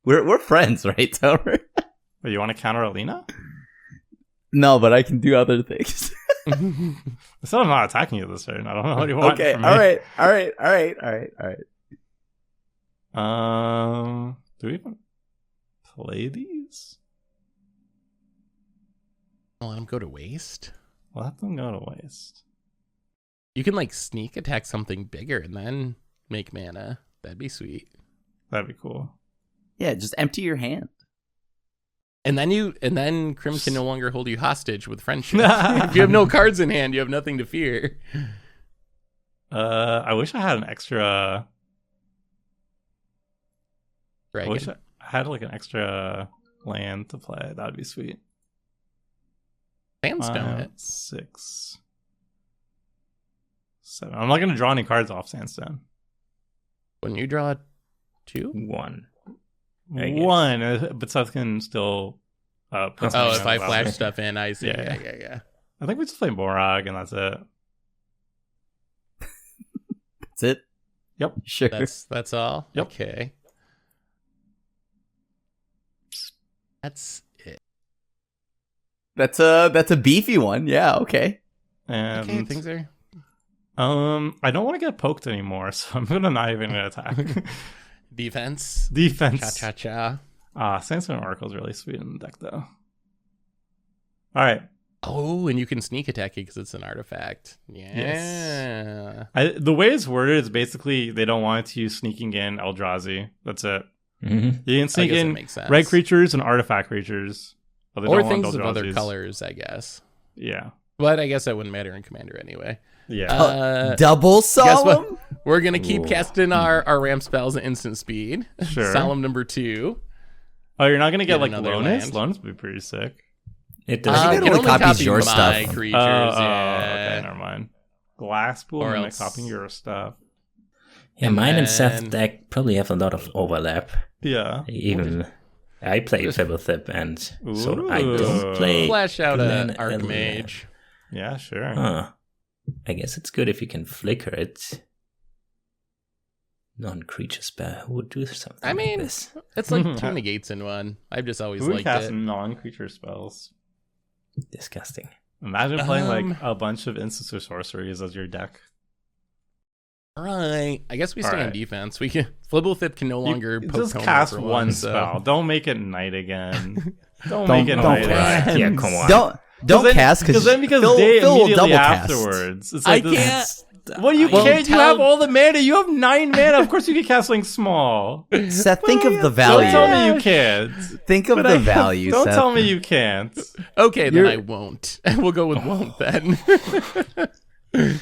We're friends, right, Tomer? But you want to counter Alina? No, but I can do other things. So I'm not attacking you this turn. I don't know what you want Okay, from me. all right. Do we even play these? I'll let them go to waste. We'll have them go to waste. You can like sneak attack something bigger and then make mana. That'd be sweet. That'd be cool. Yeah, just empty your hand. And then Krim can no longer hold you hostage with friendship. If you have no cards in hand, you have nothing to fear. I wish I had an extra. Dragon. I wish I had like an extra land to play. That'd be sweet. Sandstone it. 6, 7. I'm not gonna draw any cards off Sandstone. When you draw 2? 1. I guess. 1, but Seth can still. Put Oh, something if I in flash the stuff in, I see. Yeah. Yeah. I think we just play Morag and that's it. That's it? Yep. Sure. That's all? Yep. Okay. That's it. That's a beefy one. Yeah, okay. And Okay, things are... I don't want to get poked anymore, so I'm gonna not even gonna attack. Defense. Defense. Sandstorm Oracle is really sweet in the deck, though. All right. Oh, and you can sneak attack it because it's an artifact. Yeah. The way it's worded is basically they don't want you sneaking in Eldrazi. That's it. Mm-hmm. You can sneak in red creatures and artifact creatures. But they or don't things want of other Eldrazi's. colors, I guess. Yeah. But I guess that wouldn't matter in Commander anyway. Yeah. Double Guess solemn? what? We're going to keep casting our ramp spells at instant speed. Sure. Solemn number 2. Oh, you're not going to get like another Lonis? land. Lonis would be pretty sick. It I does. think You it can only only copies copy your my stuff. creatures, Okay, yeah. never mind. Glasspool Or and else- copying your stuff. Yeah, mine and And- Seth deck probably have a lot of overlap. Yeah. Even I play Fblthp, and so I don't play. Flash out an Glen Archmage. Yeah, sure. Huh. I guess it's good if you can flicker it. Non-creature spell. Who would do something I mean, like this? it's like 2 negates in one. I've just always Who would liked cast it. non-creature spells? Disgusting. Imagine playing like a bunch of instants or sorceries as your deck. All right. I guess we stay on Alright. defense. We can Fblthp can no longer You poke just Tomer cast for one so- spell. Don't make it night again. Don't Don't- make it don't night cast. again. Yeah, come on. Don't cast because Phil Phil will immediately double cast. afterwards. It's I like this- can't. Well, you Well, can't. You tell- have all the mana. You have 9 mana. Of course, you can cast something small. Seth, think of the Don't value. tell me you can't. Think of But the I- value, Don't Seth. tell me you can't. Okay, then You're- I won't. We'll go with won't then.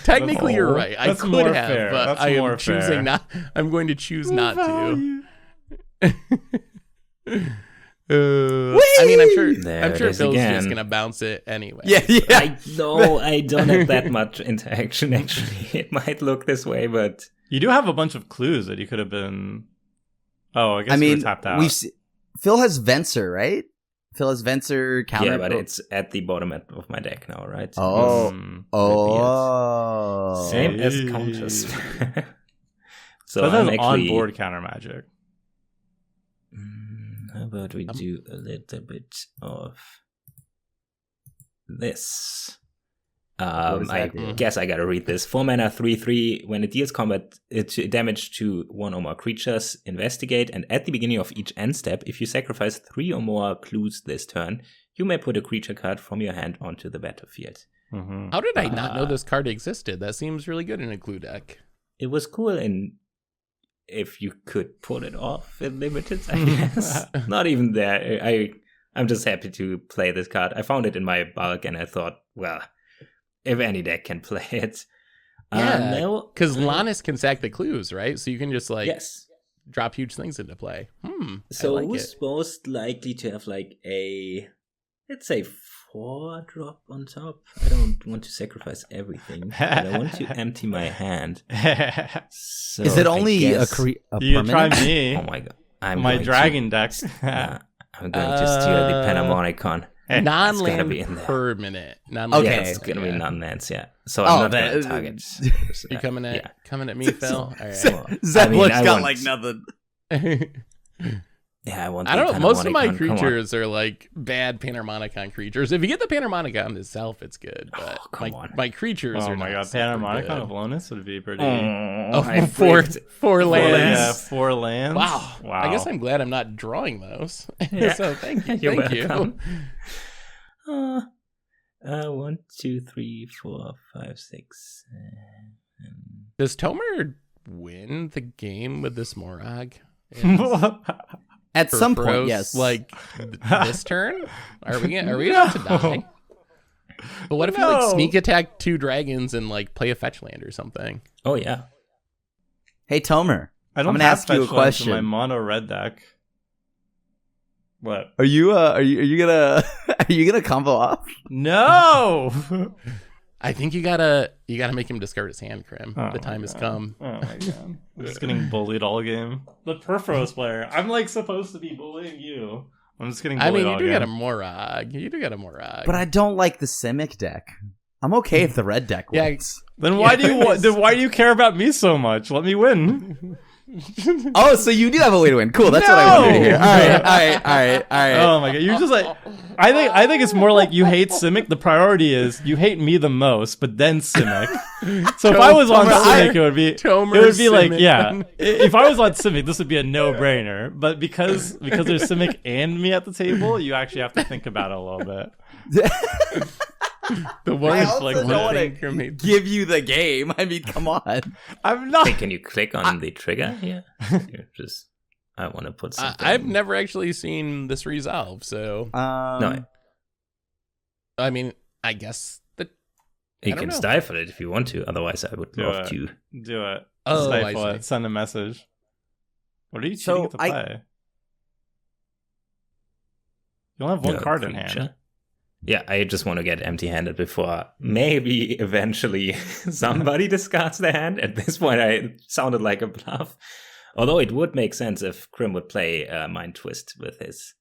Technically, you're right. I That's could more have, fair. but That's I am more choosing fair. not. I'm going to choose not to. Value. I mean, I'm sure. There I'm it sure is Phil's again. just gonna bounce it anyway. Yeah. I don't have that much interaction, actually. It might look this way, but You do have a bunch of clues that you could have been. Oh, I guess I you mean, were tapped out. Phil has Venser, right? Phil has Venser counter. yeah, but it's at the bottom of my deck now, right? Oh. Mm. Oh. Same as Hey. counters. So That I'm has actually on-board counter magic. How about we do a little bit of this? does I that do? guess I gotta read this. 4 mana, 3/3. When it deals combat damage to 1 or more creatures, investigate, and at the beginning of each end step, if you sacrifice 3 or more clues this turn, you may put a creature card from your hand onto the battlefield. Mm-hmm. How did I not know this card existed? That seems really good in a clue deck. It was cool in if you could pull it off in limited, I guess. Not even there. I'm just happy to play this card. I found it in my bulk and I thought, well, if any deck can play it. Yeah, no, because Lonis can sack the clues, right? So you can just like yes. drop huge things into play. So I like who's it. most likely to have like a, let's say, 4 drop on top? I don't want to sacrifice everything. But I want to empty my hand. So Is it I only guess- You can try permanent? me. Oh my god! I'm my going dragon deck. I'm going to steal the Panharmonicon. Non-land be in there. permanent. Non-land Okay. Yeah, permanent, it's gonna be yeah. non-lands, yeah. So Oh, I'm not that- gonna target. You coming at Yeah. coming at me, Phil? All right. Zevlor's I got want- like nothing. Yeah, I want. I the don't know. Most of my Panharmonicon, come on. creatures are like bad Panharmonicon creatures. If you get the Panharmonicon itself, it's good. But come on. my creatures Oh are my not god, super Panharmonicon of good. Lonis would be pretty. Oh, I four freaked. lands. Yeah, 4 lands. Wow. Wow. I guess I'm glad I'm not drawing those. Yeah. So thank you. You're Thank you. welcome. 1, 2, 3, 4, 5, 6. Does Tomer win the game with this Morag? At some point, Purphoros, yes. like this turn? Are we about to die? But what if you like No. sneak attack 2 dragons and like play a fetch land or something? Oh yeah. Hey, Tomer. I don't I'm gonna have ask you a fetch lands in question. my mono red deck. What? Are you gonna are you gonna combo off? No. I think you gotta make him discard his hand, Krim. Oh The time my has God. come. Oh my god. I'm just getting bullied all game. The Purphoros player. I'm like supposed to be bullying you. I'm just getting I bullied mean, you all do got a game. Morag. You do got a Morag. But I don't like the Simic deck. I'm okay if the red deck Yeah, wins. Then why do you care about me so much? Let me win. Oh, so you do have a way to win. Cool. That's what I wanted to hear. All right. Oh my god, you're just like, I think it's more like you hate Simic. The priority is you hate me the most, but then Simic. So if I was on Simic, it would be like, yeah. If I was on Simic, this would be a no-brainer. But because there's Simic and me at the table, you actually have to think about it a little bit. The one I also don't want to for give you the game. I mean, come on. I'm not. Hey, can you click on the trigger here? Just, I want to put something. I've never actually seen this resolve, so No, I mean, I guess that you I don't can know. stifle it if you want to. Otherwise, I would love to. Do it. Oh, Stifle I see. it. Send a message. What are you So cheating to play? You only have one No card in creature. hand. Yeah, I just want to get empty-handed before maybe eventually somebody discards their hand. At this point, I sounded like a bluff. Although it would make sense if Grim would play Mind Twist with his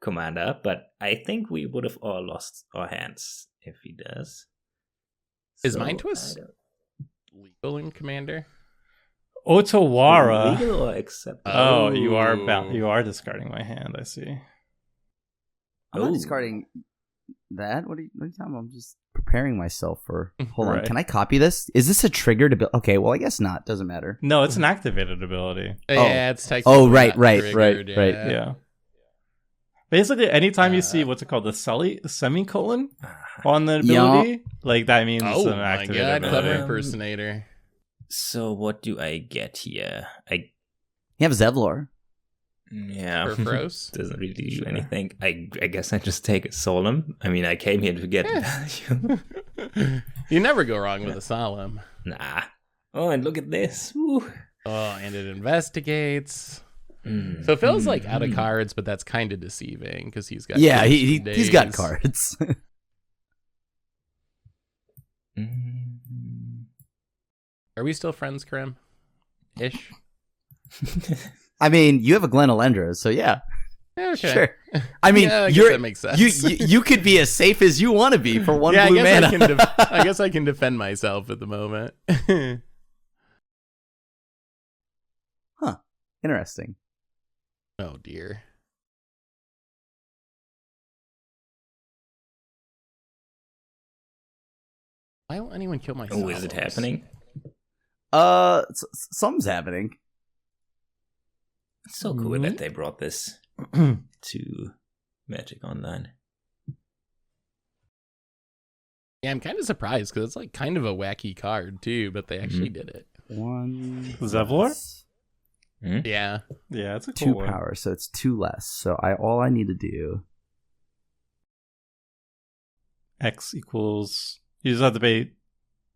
commander, but I think we would have all lost our hands if he does. Is So, Mind Twist legal in Commander? Otawara. legal or acceptable? Oh, you are discarding my hand. I see. I'm not Ooh. discarding that. What are you talking about? I'm just preparing myself for. Hold on. Right. Can I copy this? Is this a trigger to build? Okay. Well, I guess not. Doesn't matter. No, it's an activated ability. Yeah, it's technically Oh, right, not right. triggered, Yeah. Basically, anytime you see what's it called, the semicolon on the ability, like that means Oh it's an my activated god, ability. clever impersonator. So what do I get here? You have Zevlor. Yeah, Purphoros. doesn't really do Sure. anything. I guess I just take a solemn. I mean, I came here to get value. You never go wrong with a solemn. Nah. Oh, and look at this. Woo. Oh, and it investigates. Mm. So it feels like out of cards, but that's kind of deceiving because he's got Yeah, cards he's for got days. cards. Mm. Are we still friends, Krim? Ish. I mean, you have a Glen Elendra, so yeah. Okay. Sure. I mean, Yeah, I guess you're that makes sense. you could be as safe as you want to be for one yeah, blue I guess mana. I guess I can defend myself at the moment. Interesting. Oh dear. Why won't anyone kill my Oh, is it solemns? happening? Something's happening. It's so cool Mm-hmm. that they brought this to Magic Online. Yeah, I'm kind of surprised because it's like kind of a wacky card too, but they actually did it. One Zevlor? less. Yeah. Yeah, it's a cool 2 one. power, so it's 2 less. So all I need to do. X equals. You just have to pay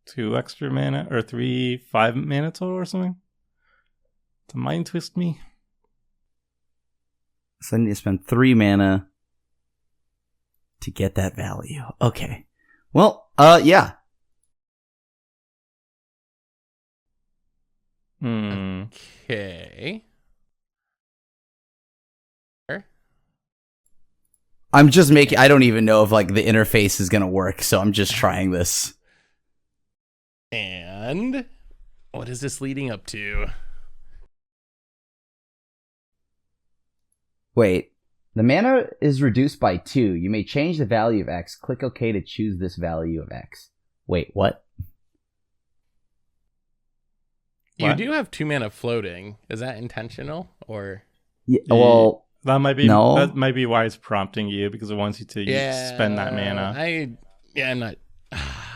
2 extra mana or 5 mana total or something to mind twist me. So I need to spend 3 mana to get that value. Okay. Well, yeah. Okay. I'm just making. I don't even know if like the interface is gonna work, so I'm just trying this. And what is this leading up to? Wait. The mana is reduced by 2. You may change the value of X. Click OK to choose this value of X. Wait, what? You What? do have 2 mana floating. Is that intentional or? Yeah, well, That might be No. That might be why it's prompting you because it wants you to spend that mana. I'm not.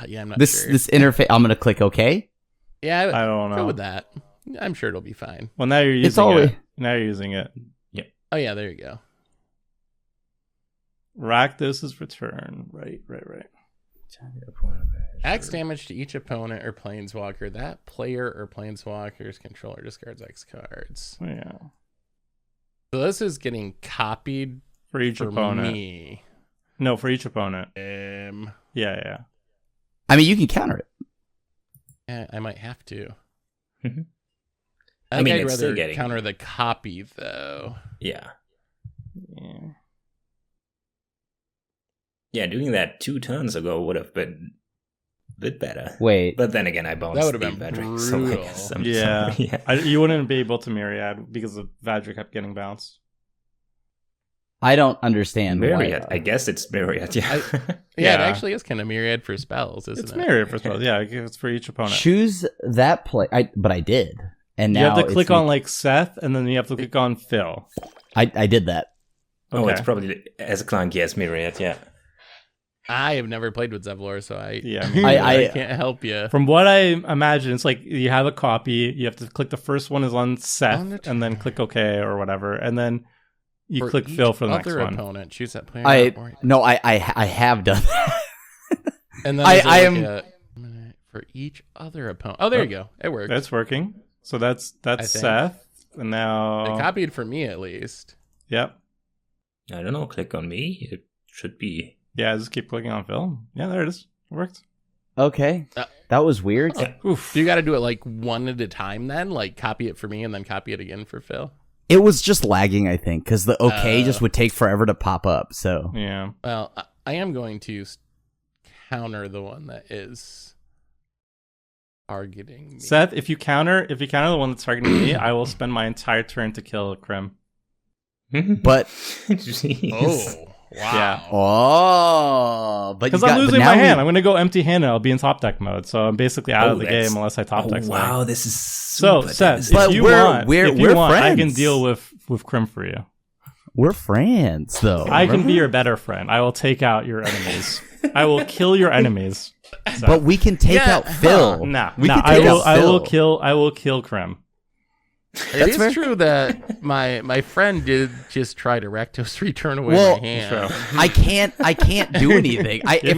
Yeah, I'm not this sure. this interface. I'm gonna click OK. Yeah, I don't go know. with that. I'm sure it'll be fine. Well, now you're using It's always it. Now you're using it. Oh yeah, there you go. Rakdos' return. Right. X damage to each opponent or planeswalker. That player or planeswalker's controller discards X cards. Yeah. So this is getting copied For each for opponent. me. No, for each opponent. Yeah. I mean, you can counter it. Yeah, I might have to. Mhm. I I think mean, I'd it's still rather getting- counter the copy though. Yeah. Yeah. Yeah, doing that 2 turns ago would have been bit better. Wait. But then again, I bounced That would've the been Vadric, so I brutal. guess I'm Yeah. sorry. Yeah. You wouldn't be able to Myriad because the Vadric kept getting bounced. I don't understand Myriad. why. I guess it's Myriad, yeah. Yeah, it Yeah. actually is kind of Myriad for spells, isn't It's it? Myriad for spells. Yeah, it's for each opponent. Choose that play. But I did. And You now have to click it's on like Seth, and then you have to click on Phil. I did that. Oh, Okay. it's probably as a clunky as Myriad, yeah. I have never played with Zevlor, so I Yeah, can't help you. From what I imagine, it's like you have a copy. You have to click the first one is on Seth, On the and then click OK or whatever, and then you For click each Phil for the next other one. opponent, choose that player. I have done that. And then I am am- for each other opponent. Oh, there you go. It worked. That's working. So that's think. Seth, and now It copied for me at least. yep, I don't know, click on me. It should be. yeah. Just keep clicking on Phil. Yeah, there it is. It worked. Okay. That was weird. Oof. Do you got to do it like one at a time then? Like copy it for me and then copy it again for Phil? It was just lagging, I think, because the OK just would take forever to pop up. So Yeah. Well, I am going to counter the one that is targeting me. Seth, if you counter the one that's targeting me, I will spend my entire turn to kill Krim. but Jeez. Oh, wow. but Because I'm losing my hand. I'm going to go empty-handed. I'll be in top deck mode, so I'm basically out of the that's- game unless I top deck. wow, this is So, super Seth, devastating. But if you we're- want, we're- if you we're want, I can friends. deal with Krim for you. We're friends, though. I can be remember? your better friend. I will take out your enemies. I will kill your enemies. Seth. But we can take Yeah, out Phil. Nah, we nah, can take out I will Phil. kill Krim. It is fair. true that my friend did just try to Rectos return away Well, my hand. True. I can't do anything. Give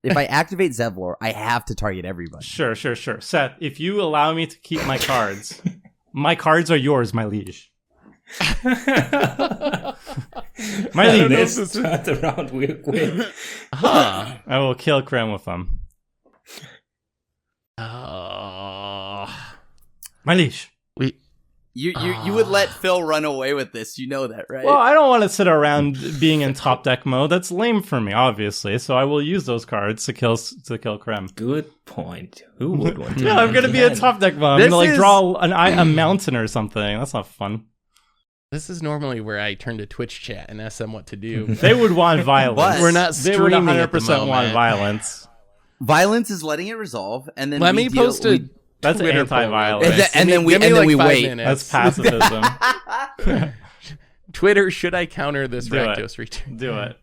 If I activate Zevlor, I have to target everybody. Sure. Seth, if you allow me to keep my cards, my cards are yours, my liege. My liege. This turned around real quick. Huh. I will kill Krim with them. My liege. You would let Phil run away with this. You know that, right? Well, I don't want to sit around being in top deck mode. That's lame for me, obviously. So I will use those cards to kill Krim. Good point. Who would want to? Yeah, I'm gonna be in top deck mode. I'm This gonna like is- draw a mountain or something. That's not fun. This is normally where I turn to Twitch chat and ask them what to do. They would want violence. But we're not They would streaming at the 100% want moment. violence. Violence is letting it resolve, and then Let we me deal- post we- a That's Twitter anti-violence. poll real And quick. then- and then we- Give me and then like we 5 wait. minutes. That's pacifism. Twitter, should I counter this Do it. Rectos return? Do it.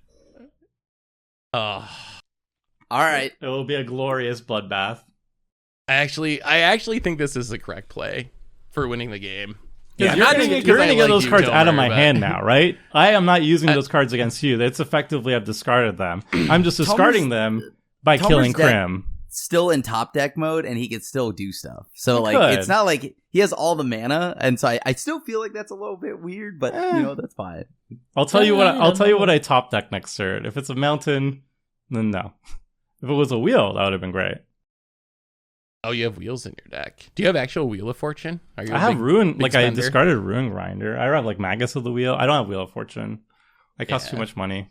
Oh, All right. It will be a glorious bloodbath. I actually think this is the correct play for winning the game. Yeah, Not you're just going because to I get like those you, cards out of Tomer, my but- hand now, right? I am not using those cards against you. It's effectively I've discarded them. I'm just discarding them by Tomer's killing dead. Krim. Still in top deck mode, and he can still do stuff. So He like, could. it's not like he has all the mana, and so I still feel like that's a little bit weird, but that's fine. I'll tell you what I top deck next turn. If it's a mountain, then no. If it was a wheel, that would have been great. Oh, you have wheels in your deck. Do you have actual Wheel of Fortune? Are you a I have big- Ruin, big like I spender? discarded Ruin Grinder. I have like Magus of the Wheel. I don't have Wheel of Fortune. It costs too Yeah. much money.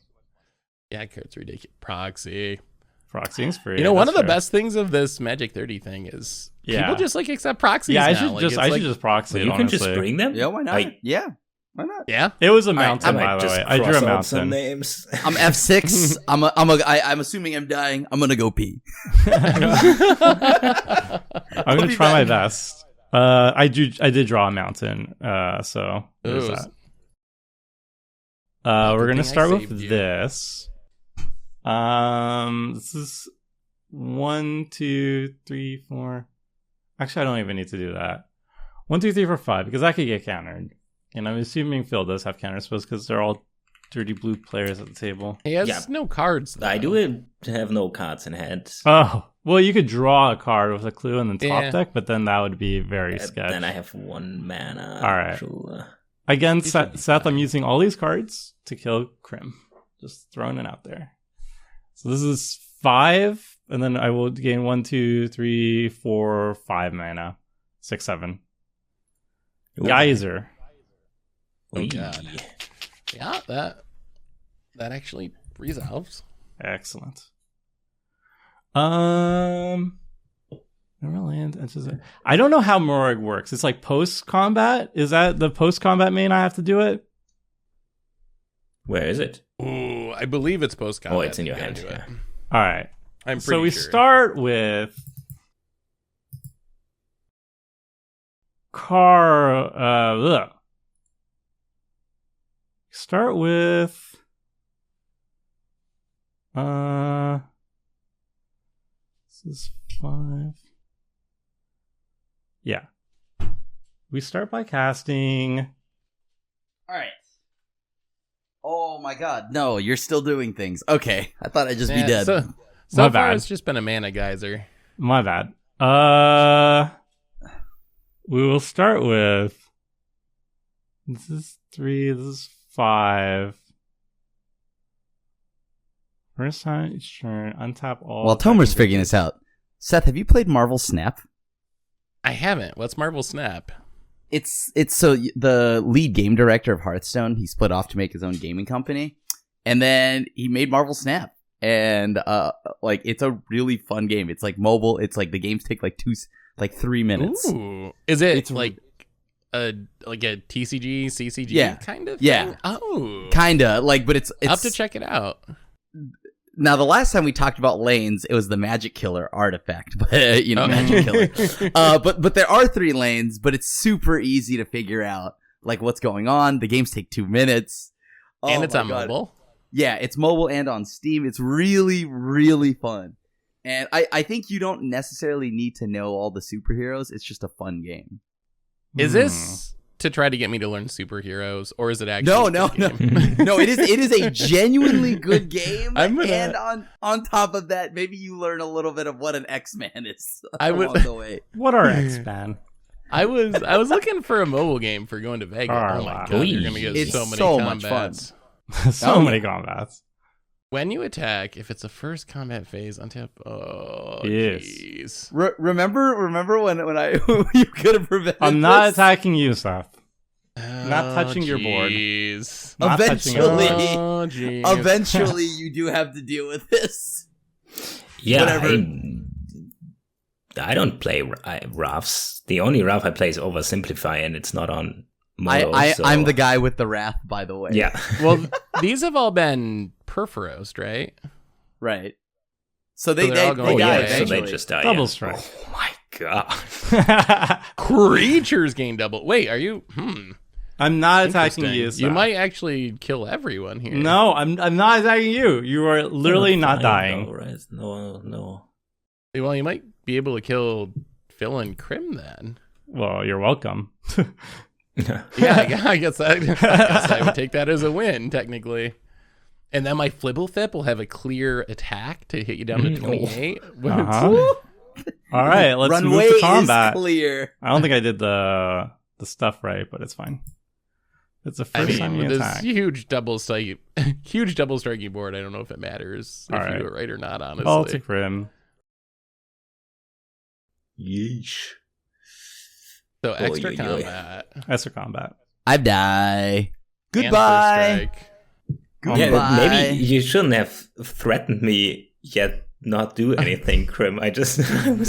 Yeah, card's ridiculous. Proxy. Proxying's free. You know, one of that's the fair. best things of this Magic 30 thing is Yeah. people just like accept proxies. Yeah, I now. should Like, just it's I like- should just proxy it, You can just honestly. bring them? Yeah, why not? I Why not? Yeah. It was a right, mountain, might by the just way. I drew a cross out some mountain. names. I'm F6. I'm assuming I'm dying. I'm gonna go pee. I'm gonna be try my back. best. I did draw a mountain. So there's Ooh. that. Good We're gonna thing I start with saved you. this. This is 1, 2, 3, 4. Actually, I don't even need to do that. 1, 2, 3, 4, 5 because I could get countered, and I'm assuming Phil does have counter spells because they're all dirty blue players at the table. He has Yeah. no cards. I though. do have no cards in hand. Oh, well, you could draw a card with a clue and then top Yeah. deck, but then that would be very sketch. Then I have 1 mana. All right. Sure. Again, You should be Seth, fine. I'm using all these cards to kill Krim. Just throwing it out there. So this is 5, and then I will gain 1, 2, 3, 4, 5 mana. 6, 7. Ooh. Geyser. Oh, Wee. God. Yeah, that actually resolves. Excellent. Neverland. I don't know how Morag works. It's like post-combat? Is that the post-combat main I have to do it? Where is it? Ooh, I believe it's post-combat. Oh, it's in your hand. Yeah. All right. I'm pretty So we sure. start with Start with this is 5. Yeah. We start by casting. All right. Oh my god. No, you're still doing things. Okay. I thought I'd just be dead. So My far, bad. it's just been a mana geyser. My bad. We will start with. This is 3. This is 5. First time each turn, untap all. While Tomer's figuring this out, Seth, have you played Marvel Snap? I haven't. What's Marvel Snap? It's so the lead game director of Hearthstone, he split off to make his own gaming company, and then he made Marvel Snap, and like it's a really fun game. It's like mobile. It's like the games take like 3 minutes. Ooh. Is it It's like a TCG, CCG kind of thing? Yeah. Oh. Kinda like, but it's I'll have to check it out. Now, the last time we talked about lanes, it was the Magic Killer artifact, but Magic Killer. But there are 3 lanes, but it's super easy to figure out like what's going on. The games take 2 minutes, And it's my on God. mobile. Yeah, it's mobile and on Steam. It's really, really fun, and I think you don't necessarily need to know all the superheroes. It's just a fun game. Is this to try to get me to learn superheroes, or is it actually No, a no, good no, game? no. It is a genuinely good game, I'm gonna- and on top of that, maybe you learn a little bit of what an X-Man is I would- along the way. What are X-Men? I was looking for a mobile game for going to Vegas. Oh my wow. god, you're gonna get It's so many so much combats. So Oh, many yeah. combats. When you attack, if it's a first combat phase, untap. Oh, Yes. jeez. Remember when you could have prevented I'm not this? attacking you, Seth. Not touching your board. Jeez. Not touching your Eventually. board. Oh, jeez. Eventually, you do have to deal with this. Yeah, Whatever. I don't play Rafts. The only Raft I play is Oversimplify, and it's not on Mono. so- I'm the guy with the wrath, by the way. Yeah. Well, these have all been Purphoros, right? Right. So they they're all they going die away. so eventually. they just die. Double yeah. strike. Oh my god. Creatures gain double. Wait, are you? I'm not attacking Interesting. you, You Seth. might actually kill everyone here. No, I'm not attacking you. You are literally not dying. No, right? No. Well, you might be able to kill Phil and Crim then. Well, you're welcome. Yeah, I guess I would take that as a win, technically. And then my Fblthp will have a clear attack to hit you down to 28. Uh-huh. All right, let's Runway move to combat. is clear. I don't think I did the stuff right, but it's fine. It's the first time you with this attack. huge double striking board, I don't know if it matters if All right. you do it right or not, honestly. Baltic Rim. Yeesh. So extra Oy, oy, oy. combat. Extra combat. I die. and Goodbye. first strike. Yeah, Goodbye. maybe you shouldn't have threatened me yet not do anything, Crim. I was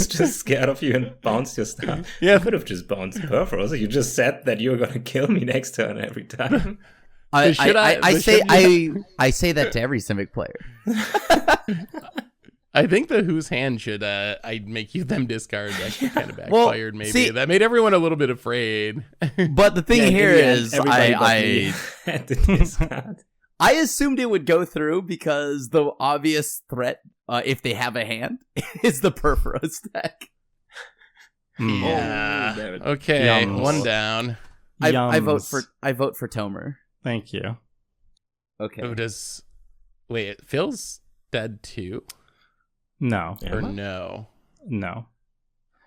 just scared of you and bounced your stuff. Yeah. I could have just bounced Purphoros. You just said that you were gonna kill me next turn every time. I say that to every Civic player. I think the whose hand should I'd make you them discard that kind of Well, backfired maybe. see- That made everyone a little bit afraid. But the thing Yeah, here in the end, is, everybody but me I had to discard. I assumed it would go through because the obvious threat, if they have a hand, is the Purphoros deck. Yeah. Oh, damn it. Okay, Yums. one down. I vote Yums. for Tomer. Thank you. Okay. Oh, wait, Phil's dead too? No. Or Am I? no? No.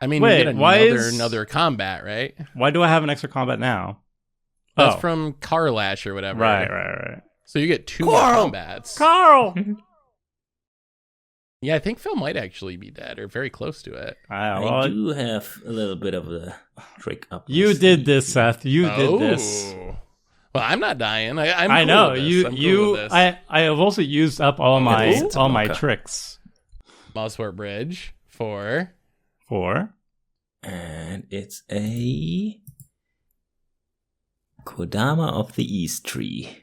I mean, Wait, you get why is- another combat, right? Why do I have an extra combat now? That's from Carlash or whatever. Right. So you get two more Carl! combats. Carl! Yeah, I think Phil might actually be dead or very close to it. I do have a little bit of a trick up. my You did sleeve. this, Seth. You did this. Oh. Well, I'm not dying. I'm I cool know with this. you. I'm cool You. with this. I have also used up all my Ooh. all my Okay. tricks. Mouseport Bridge for... And it's a Kodama of the East tree.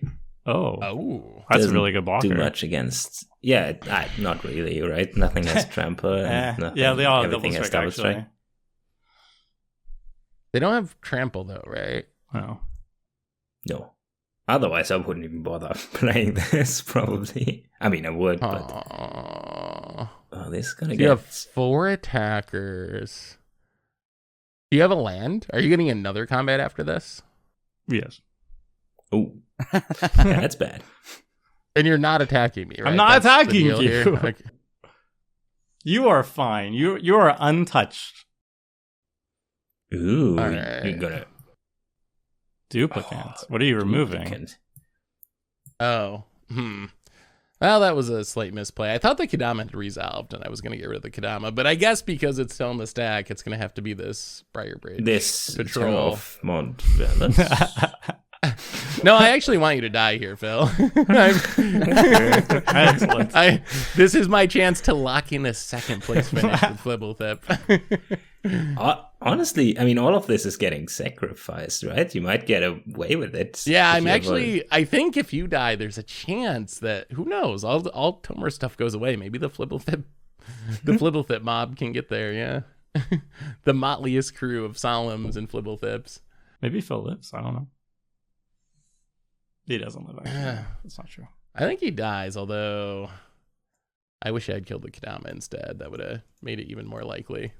Oh. That's a Doesn't really good blocker. do much against... Yeah, not really, right? Nothing has trample. And nothing, yeah, they all have everything double has strike, double strike. actually. They don't have trample, though, right? Oh. No. Otherwise, I wouldn't even bother playing this, probably. I mean, I would, but... Aww. Oh, this is gonna You get... have 4 attackers. Do you have a land? Are you getting another combat after this? Yes. Oh. Yeah, that's bad. And you're not attacking me, right? I'm not That's the attacking deal you. here? Okay. You are fine. You are untouched. Ooh, All right. you're gonna... Duplicates. What are you removing? Duplicate. Oh. Well, that was a slight misplay. I thought the Kodama had resolved, and I was going to get rid of the Kodama. But I guess because it's still in the stack, it's going to have to be this Briar Bridge. This Patrol. of Mont Valence. No, I actually want you to die here, Phil. Excellent. This is my chance to lock in a second place finish with Fblthp. Honestly, I mean, all of this is getting sacrificed, right? You might get away with it. Yeah, if I'm you actually... I think if you die, there's a chance that... Who knows? All Tomer stuff goes away. Maybe the Fblthp mob can get there, yeah. The motliest crew of Solemns and Fblthps. Maybe Phil lives. I don't know. He doesn't live, actually. That's not true. I think he dies, although I wish I had killed the Kodama instead. That would have made it even more likely.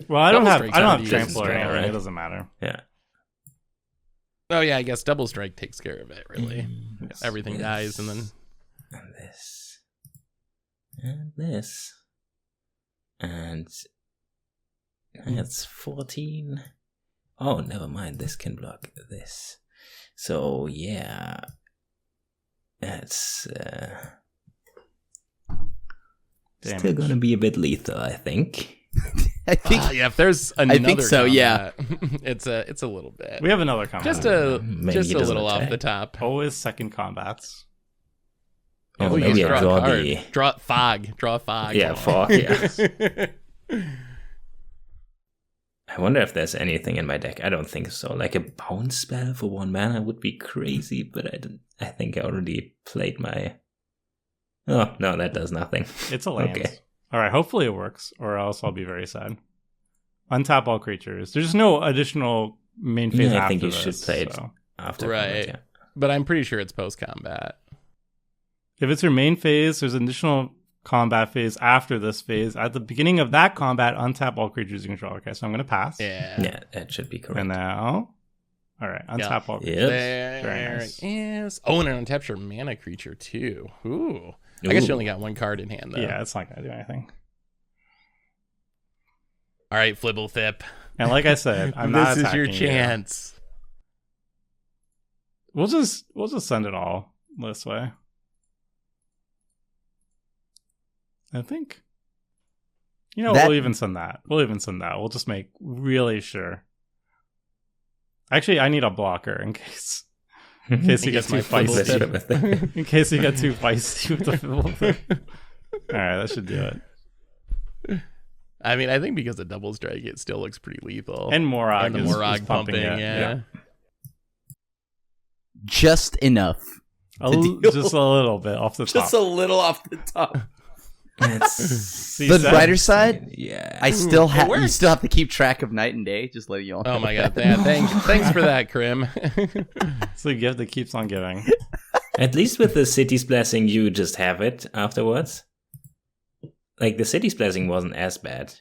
Well, I don't Double have strike's trample already or used, anything. right? It doesn't matter. Yeah. Oh yeah, I guess double strike takes care of it, really. Yes. Everything dies and then... And this. And this. And... That's 14. Oh, never mind. This can block this. So, yeah. That's... still gonna be a bit lethal, I think. I think yeah, if there's another think so, yeah. combat, it's a little bit. We have another combat. Just a Maybe he doesn't little off attack. the top. Always second combats. Oh, you maybe just I draw a card. the... Draw fog. Draw fog. Yeah, fog, yeah. I wonder if there's anything in my deck. I don't think so. Like a bounce spell for 1 mana would be crazy, but I think I already played my... Oh, no, that does nothing. It's a land. Okay. All right, hopefully it works, or else I'll be very sad. Untap all creatures. There's no additional main phase after I think you this, should play it so. after. Right. Combat, yeah. But I'm pretty sure it's post combat. If it's your main phase, there's an additional combat phase after this phase. At the beginning of that combat, untap all creatures you control. Okay, so I'm going to pass. Yeah. Yeah, that should be correct. And now... All right, untap all creatures. Yep. There Very nice. it is. Oh, and it untaps your mana creature too. Ooh. I guess you only got 1 card in hand though. Yeah, it's not going to do anything. All right, Fblthp. And like I said, I'm not This is your attacking you. chance. We'll just send it all this way. I think. You know, That- we'll even send that. We'll just make really sure. Actually, I need a blocker in case you get guess too my feisty. Fblthp. In case you get too feisty with the Fblthp. All right, that should do it. I mean, I think because of double strike, it still looks pretty lethal. And Morag And the is Morag pumping pumping, it. yeah. just enough. deal. Just a little bit off the top. Just a little off the top. See, The Seth? brighter side, Yeah. I still have. works. You still have to keep track of night and day. Just letting you all. Oh my god! Thanks for that, Krim. It's the gift that keeps on giving. At least with the City's Blessing, you just have it afterwards. Like, the City's Blessing wasn't as bad.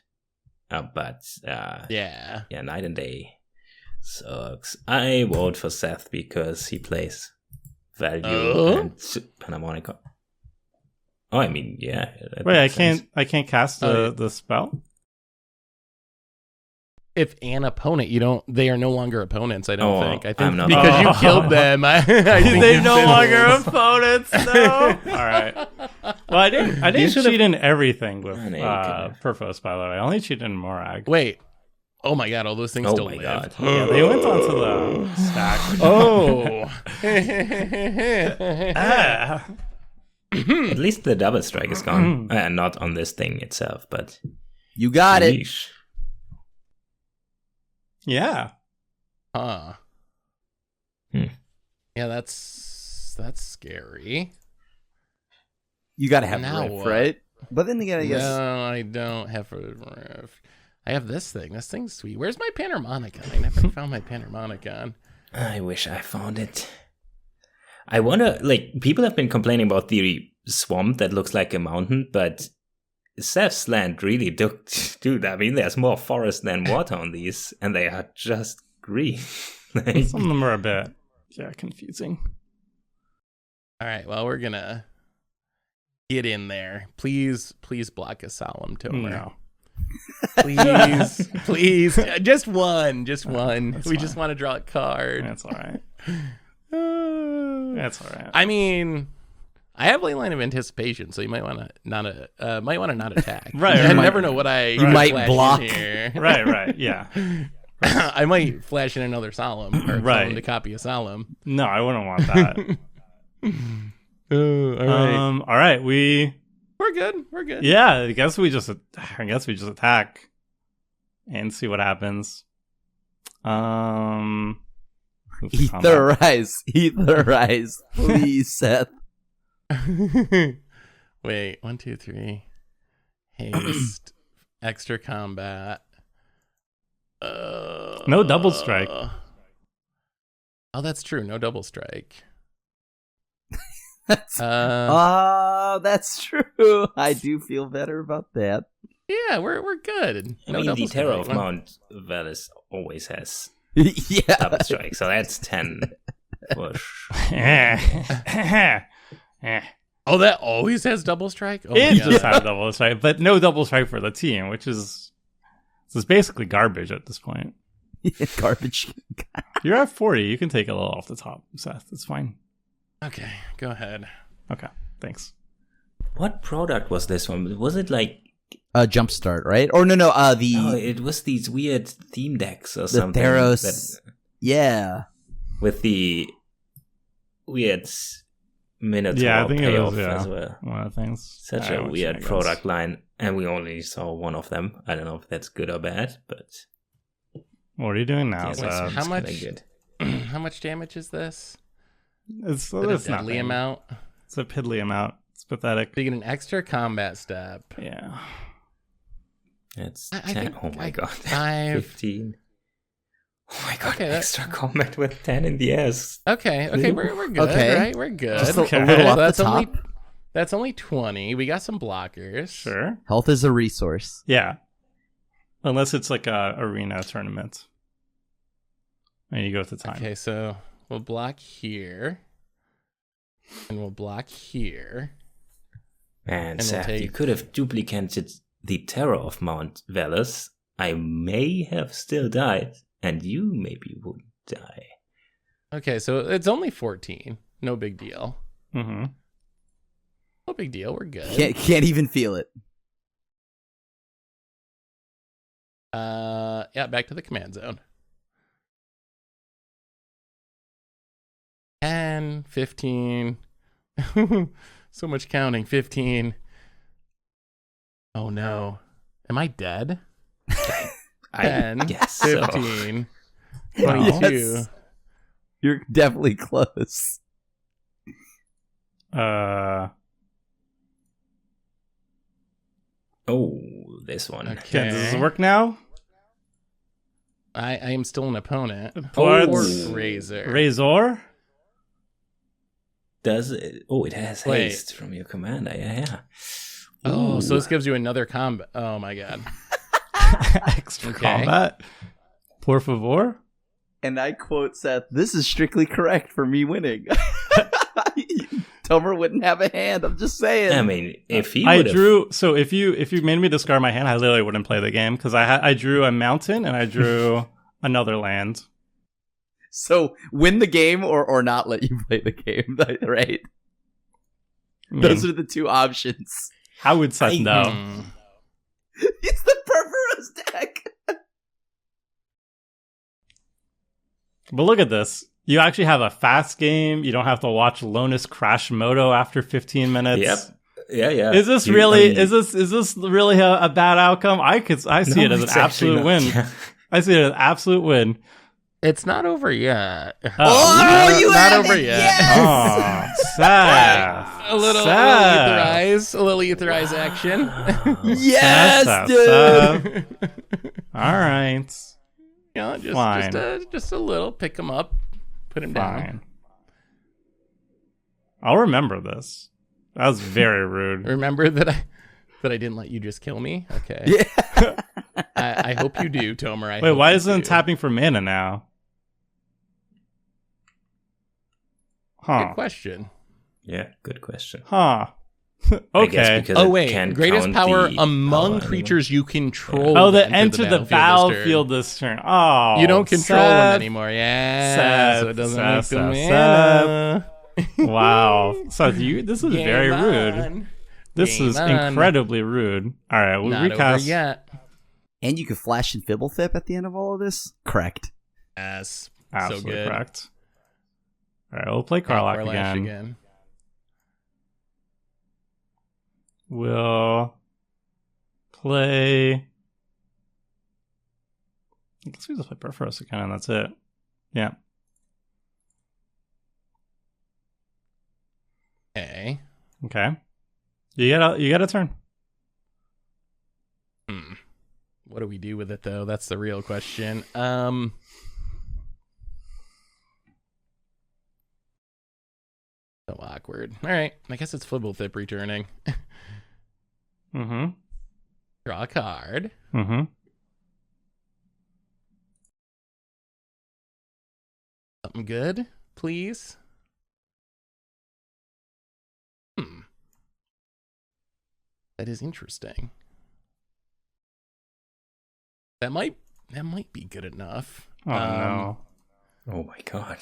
But, Yeah. yeah, Night and Day sucks. I vote for Seth because he plays value Oh? and Panharmonica. Oh, I mean, yeah. that Wait, I makes sense. can't cast Oh, yeah. the spell? If an opponent, they are no longer opponents. I don't Oh, think. I think I'm not- because you Oh. killed them. I think They it's no been- longer opponents. No. All right. Well, I didn't should've- cheat in everything with I know you could've. Purphoros, by the way. I only cheated in Morag. Wait. Oh my god! All those things Oh still my live. god. Yeah, they went onto the stack. Oh. Ah. At least the double strike is gone. Not on this thing itself, but You got it. Yeesh. Yeah. Huh. Hmm. Yeah, that's scary. You got to have Now riff, what? right? But then again, I guess No, I don't have a riff. I have this thing. This thing's sweet. Where's my panharmonicon? I never found my panharmonicon. I wish I found it. I wonder, like, people have been complaining about the swamp that looks like a mountain, but Seth's land really dude, I mean, there's more forest than water on these, and they are just green. Like, Some of them are a bit, confusing. All right, well, we're gonna get in there. Please block a solemn tomer. No. Please, just one. That's We just fine. want to draw a card. That's all right. That's all right. I mean, I have ley line of anticipation, so you might want to not attack. Right, I right. never know what I You might flash in block. here. Right, yeah. I might flash in another solemn or Right. solemn to copy a solemn. No, I wouldn't want that. All right, All right, we're good. yeah. I guess we just attack and see what happens. Eat the rice, please, Seth. Wait, 1, 2, 3. Haste, extra combat. No double strike. Oh, that's true. No double strike. That's true. I do feel better about that. Yeah, we're good. I No mean, the double Terror of strike. Mount Velis always has Yeah. double strike, so that's 10 push. Oh, that always has double strike. Oh It my just God. had double strike, but no double strike for the team, which is basically garbage at this point. Garbage. You're at 40. You can take a little off the top, Seth. It's fine. Okay, go ahead. Okay, thanks. What product was this one? Was it like... Jumpstart, right? Or no, Oh, it was these weird theme decks or the something. Theros. that- Yeah. with the weird Minotaur Yeah, I think it payoff was as well. one of the things. Such I a would weird say product line, and we only saw one of them. I don't know if that's good or bad, but What are you doing now, yeah, Seth? so it's how kinda much- good. How much damage is this? It's Is it a it's deadly nothing. amount? It's a piddly amount. It's pathetic. So you get an extra combat step. Yeah. It's I 10. think Oh my god. 5. 15. Oh my god, Okay, that- extra combat with 10 in the ass. Okay, we're good, Okay. right? We're good. Just Okay. a little So off that's the top. only that's only 20. We got some blockers. Sure. Health is a resource. Yeah. Unless it's like a arena tournament. And you go with the time. Okay, so we'll block here. And we'll block here. Man, And we'll Seth, take- you could have duplicated the Terror of Mount Velis. I may have still died, and you maybe would die. Okay, so it's only 14. No big deal. Mm-hmm. No big deal. We're good. Can't even feel it. Yeah, back to the command zone. 10, 15. So much counting. 15. Oh no. Am I dead? I 10, guess so. 15, Well, 22. Yes. You're definitely close. Oh, this one. Okay. Does this Okay. work now? I am still an opponent. Or Or it's- Razor. Razor? Does it? Oh, it has Wait. haste from your commander. Yeah. Oh, so Ooh. this gives you another combat. Oh my god. Extra Okay. combat? Por favor? And I quote Seth, "This is strictly correct for me winning." Tomer wouldn't have a hand. I'm just saying. I mean, if he I would have... drew. So if you made me discard my hand, I literally wouldn't play the game because I drew a mountain and I drew another land. So win the game or not let you play the game, right? I mean, Those are the two options. how would Seth know? Hmm. It's the Purphoros deck. But look at this. You actually have a fast game. You don't have to watch Lonis crash Moto after 15 minutes. Yep. Yeah. Is this really is this really a bad outcome? I see it as an absolute win. Yeah. I see it as an absolute win. It's not over yet. You not have over it, yet. yes! Oh, sad. A little ether eyes action. Yes, dude. All right. Yeah, Fine. just a little. Pick him up, put him down. Fine. I'll remember this. That was very rude. Remember that I didn't let you just kill me. Okay. Yeah. I hope you do, Tomer. Wait, why isn't it tapping for mana now? Huh. Good question. Yeah, good question. Huh. I guess Okay. because Oh it wait, can't greatest count power the among power creatures you control. Oh, that they enter the battlefield this turn. Oh, You don't control them sad. anymore. Yeah, Sad, so it doesn't sad, make them sad, mana. Wow. So this is Game very on. rude. This Game is on. incredibly rude. All right, we'll Not recast. over yet. And you can flash in Fblthp at the end of all of this? Correct. Yes, Absolutely so good. correct. All right, we'll play Yeah, Karlach Karlash again. We'll play. I guess we just play Purphoros again, and that's it. Yeah. Okay. Okay. You get a turn. What do we do with it though? That's the real question. So awkward. All right. I guess it's Fblthp returning. Mm-hmm. Draw a card. Mm-hmm. Something good, please. That is interesting. That might be good enough. Oh no. Oh my god.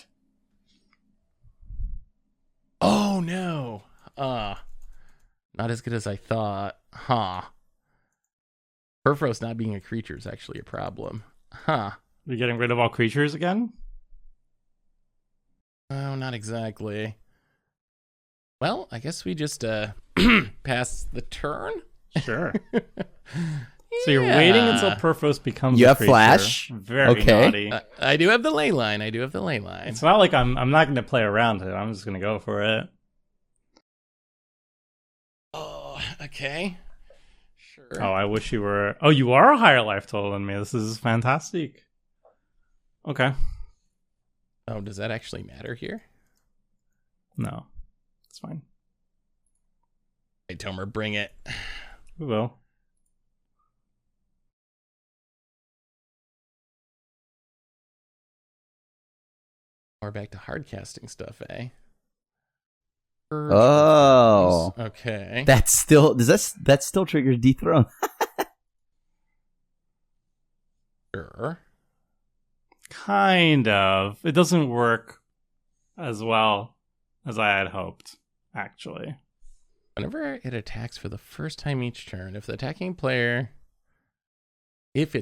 Oh no. Not as good as I thought. Huh. Purphoros not being a creature is actually a problem. Huh. You're getting rid of all creatures again? Oh, not exactly. Well, I guess we just pass the turn. Sure. So you're waiting until Purphoros becomes You a have creature. flash? Very Okay. naughty. I do have the ley line. It's not like I'm not going to play around it. I'm just going to go for it. Oh, okay. Sure. Oh, I wish you were. Oh, you are a higher life total than me. This is fantastic. Okay. Oh, does that actually matter here? No, it's fine. Hey, Tomer, bring it. We will. We're back to hard casting stuff, eh? Oh. Okay. That still triggers dethrone. Sure. Kind of. It doesn't work as well as I had hoped, actually. Whenever it attacks for the first time each turn, if it's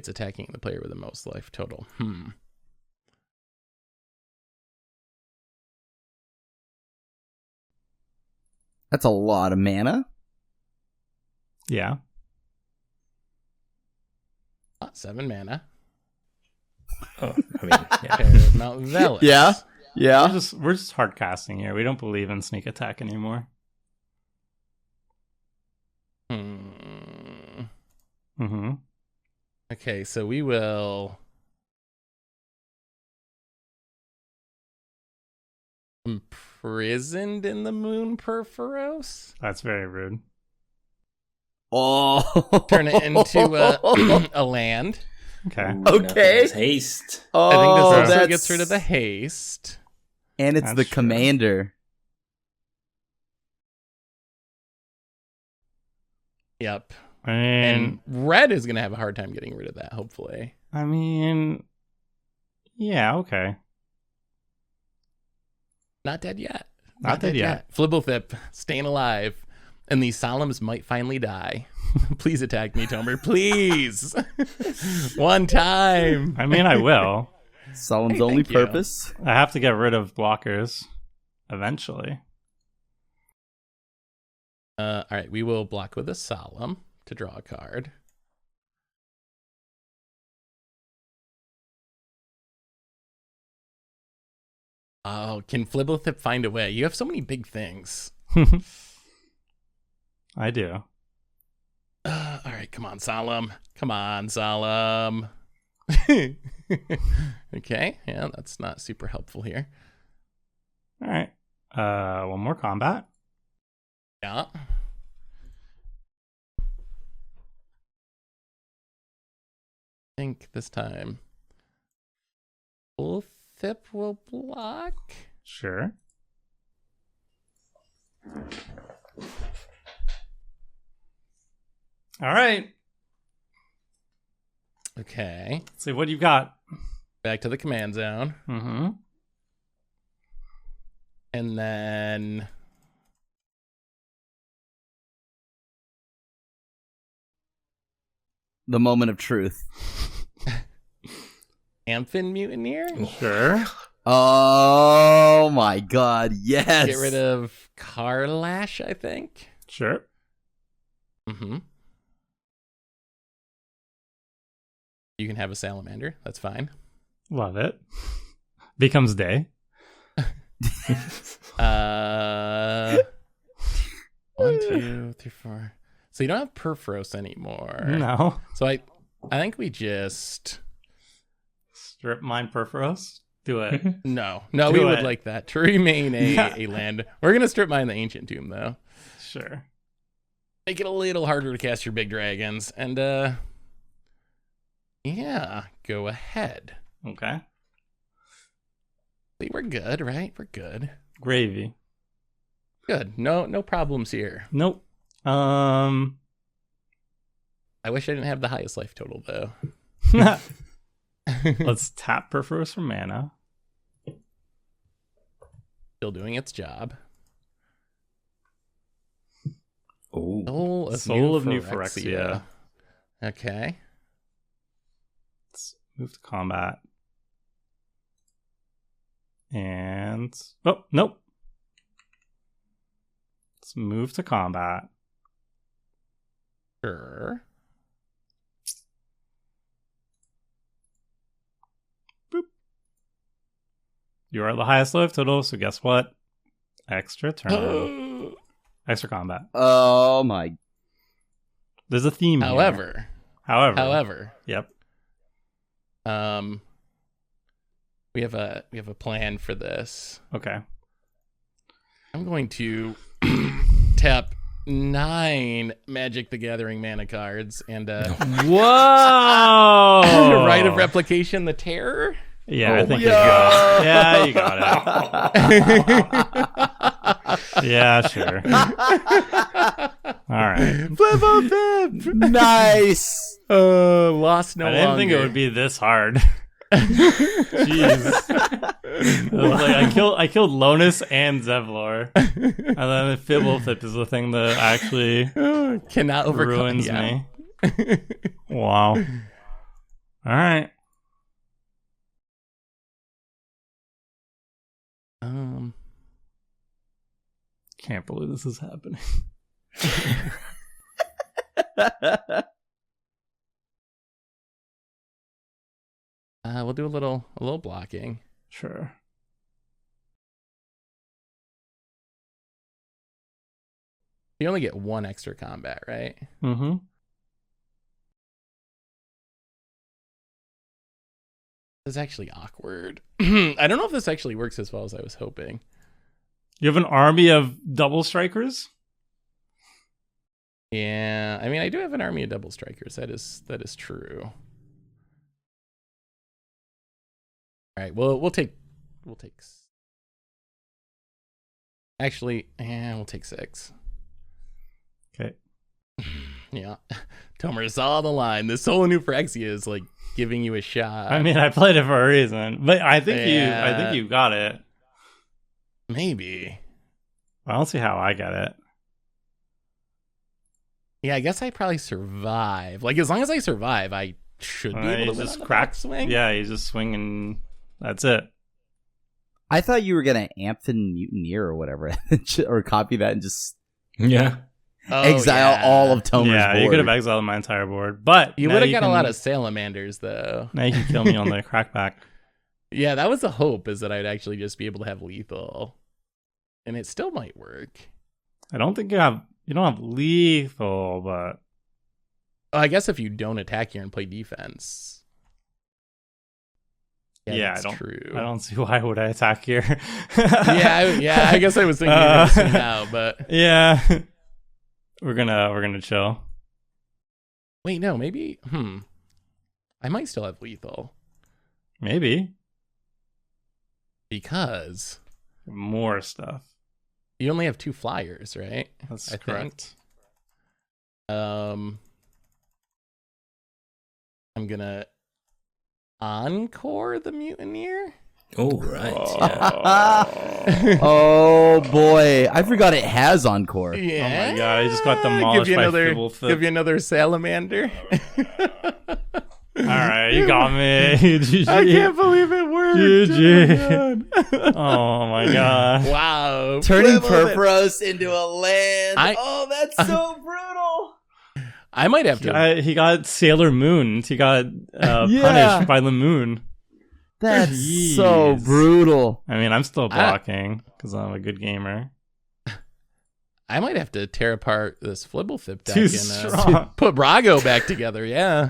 attacking the player with the most life total. That's a lot of mana. Yeah. 7 mana. Oh, I mean, yeah. Mount Velis. Yeah. We're just hard casting here. We don't believe in sneak attack anymore. Mm-hmm. Okay, so we will imprisoned in the moon Purphoros. That's very rude. Oh. Turn it into a land. Okay. Ooh, Okay. nothing is haste. Oh, I think this also that's- gets rid of the haste. And it's That's the true. commander. Yep. And And red is going to have a hard time getting rid of that, hopefully. I mean, yeah, okay. Not dead yet. Not dead yet. Fblthp, staying alive. And these Solemns might finally die. Please attack me, Tomer. Please. One time. I mean, I will. Solemn's Hey, only thank you. purpose. I have to get rid of blockers eventually. All right, we will block with a Solemn to draw a card. Oh, can Fblthp find a way? You have so many big things. I do. All right, come on, Solemn. Come on, Solemn. Okay, yeah, that's not super helpful here. All right. One more combat. Yeah. I think this time Fblthp will block. Sure. All right. Okay, Let's see what you got. back to the command zone. Mm-hmm. And then The moment of truth. Amphin Mutineer. Sure. Oh my god, yes. Get rid of Karlash, I think. Sure. Mm-hmm. You can have a salamander. That's fine. Love it. Becomes day. 1, 2, 3, 4. So you don't have Purphoros anymore. No. So I think we just Strip mine Purphoros. Do it. no, Do we would it. like that to remain a land. We're gonna strip mine the Ancient Tomb though. Sure. Make it a little harder to cast your big dragons, and yeah, go ahead. Okay. See, we're good, right? We're good. Gravy. Good. No problems here. Nope. I wish I didn't have the highest life total though. Let's tap Purphoros for mana. Still doing its job. Oh, Soul of New Phyrexia. Phyrexia. Okay. Let's move to combat. And oh, nope. Let's move to combat. Sure. Boop. You are the highest life total, so guess what? Extra turn. Extra combat. Oh my. There's a theme here. However. Yep. We have a plan for this. Okay. I'm going to tap 9 Magic the Gathering mana cards and Whoa! Rite of Replication, the Terror. Yeah, I think you got it. Yeah, you got it. Yeah, sure. All right. Nice. Lost no I didn't think it longer. would be this hard. Jeez. It was like I killed Lonis and Zevlor. And then Fblthp is the thing that actually Cannot overcome. ruins Yeah. me. Wow. All right. Can't believe this is happening. We'll do a little blocking. Sure. You only get 1 extra combat, right? Mm-hmm. This is actually awkward. I don't know if this actually works as well as I was hoping. You have an army of double strikers? Yeah, I mean, I do have an army of double strikers. That is true. All right, well, we'll take. Actually, yeah, we'll take 6. Okay. Yeah, Tomer saw the line. The Soul of New Phyrexia is like giving you a shot. I mean, I played it for a reason, but I think you got it. Maybe. I don't see how I get it. Yeah, I guess I probably survive. Like, as long as I survive, I should be able to just win on the crack backswing. Yeah, he's just swinging That's it. I thought you were gonna Amphid Mutineer or whatever, or copy that and just exile all of Tomer's Yeah, board. you could have exiled my entire board, but You now would have got a can- lot of salamanders, though. Now you can kill me on the crackback. Yeah, that was the hope, is that I'd actually just be able to have lethal. And it still might work. I don't think you don't have lethal, but Oh, I guess if you don't attack here and play defense. yeah, that's true. I don't see why would I attack here. I guess I was thinking you were gonna swing out, but yeah, we're gonna chill. wait, no, maybe. I might still have lethal Maybe because more stuff. you only have 2 flyers, right? That's I correct. I'm gonna encore the mutineer. Oh, right. Yeah. Oh boy, I forgot it has Encore. Yeah. Oh my god, I just got demolished by Fblthp. Give you another salamander. All right, you got me. GG. I can't believe it worked. GG. Oh my god. Wow. Turning Fblthp. Purphoros into a land. I- that's so brutal. I might have to. He got Sailor Moon. He got punished by the moon. That's Jeez. so brutal. I mean, I'm still blocking because I'm a good gamer. I might have to tear apart this Fblthp deck Too and strong. put Brago back together. Yeah.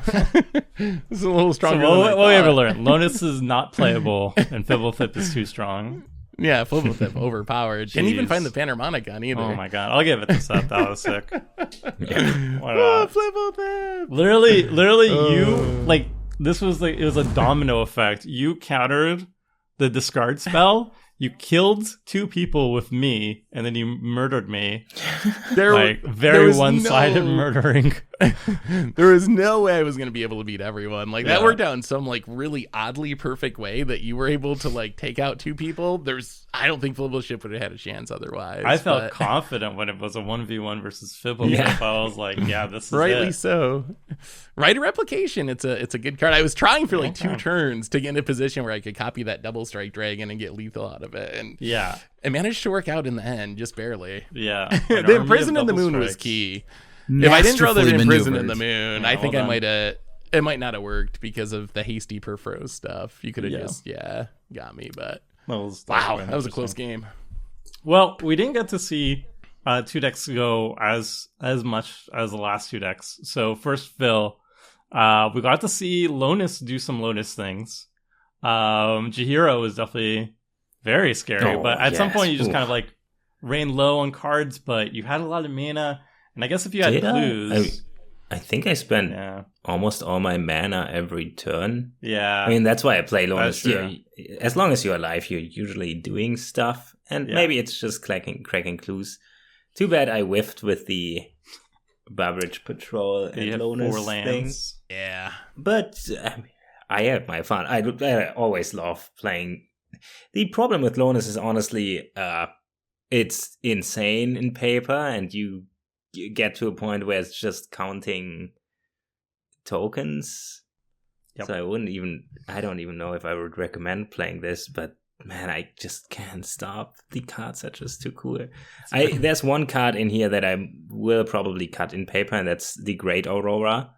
This is a little So stronger. what we ever thought. learned? Lonis is not playable, and Fblthp is too strong. Yeah, Fblthp overpowered. Didn't even Jeez. find the Panharmonicon either. Oh my god, I'll give it this up. That was sick. Why Oh, not? Fblthp. Literally, you like this was like it was a domino effect. You countered the discard spell. You killed 2 people with me, and then you murdered me. There Very was one-sided no- murdering. There was no way I was going to be able to beat everyone. Like that Yeah. worked out in some like really oddly perfect way that you were able to like take out 2 people. I don't think Fblthp would have had a chance otherwise. I felt but confident when it was a 1v1 versus Fblthp. Yeah. I was like, yeah, this is rightly it. so. Right, a replication. It's a good card. I was trying for like 2 Okay. turns to get in a position where I could copy that double strike dragon and get lethal out of it, and Yeah, it managed to work out in the end, just barely. yeah. An army The of Imprison in the double Moon was strikes. key. If I didn't draw the Masterfully Imprison in maneuvered. the Moon, Yeah, I think well I done. might have. It might not have worked because of the hasty Purphoros stuff. You could have Yeah. just got me, but That wow, was that was a close interesting. game. Well, we didn't get to see 2 decks go as much as the last 2 decks. So first, Phil, we got to see Lonis do some Lonis things. Jihiro was definitely very scary, Oh, but at some yes. point you just Oof. kind of like ran low on cards, but you had a lot of mana, and I guess if you had Did I? clues, I think I spent yeah, almost all my mana every turn. yeah, I mean, that's why I play That's Lonis. true. Yeah, as long as you're alive, you're usually doing stuff, and Yeah. maybe it's just cracking clues. Too bad I whiffed with the Beverage Patrol and you had Lonis 4 thing. lands. Yeah, But I had my fun. I always love playing. The problem with Lonis is honestly, it's insane in paper, and you get to a point where it's just counting tokens. Yep. So I don't even know if I would recommend playing this, but man, I just can't stop. The cards are just too cool. There's one card in here that I will probably cut in paper, and that's the Great Aurora.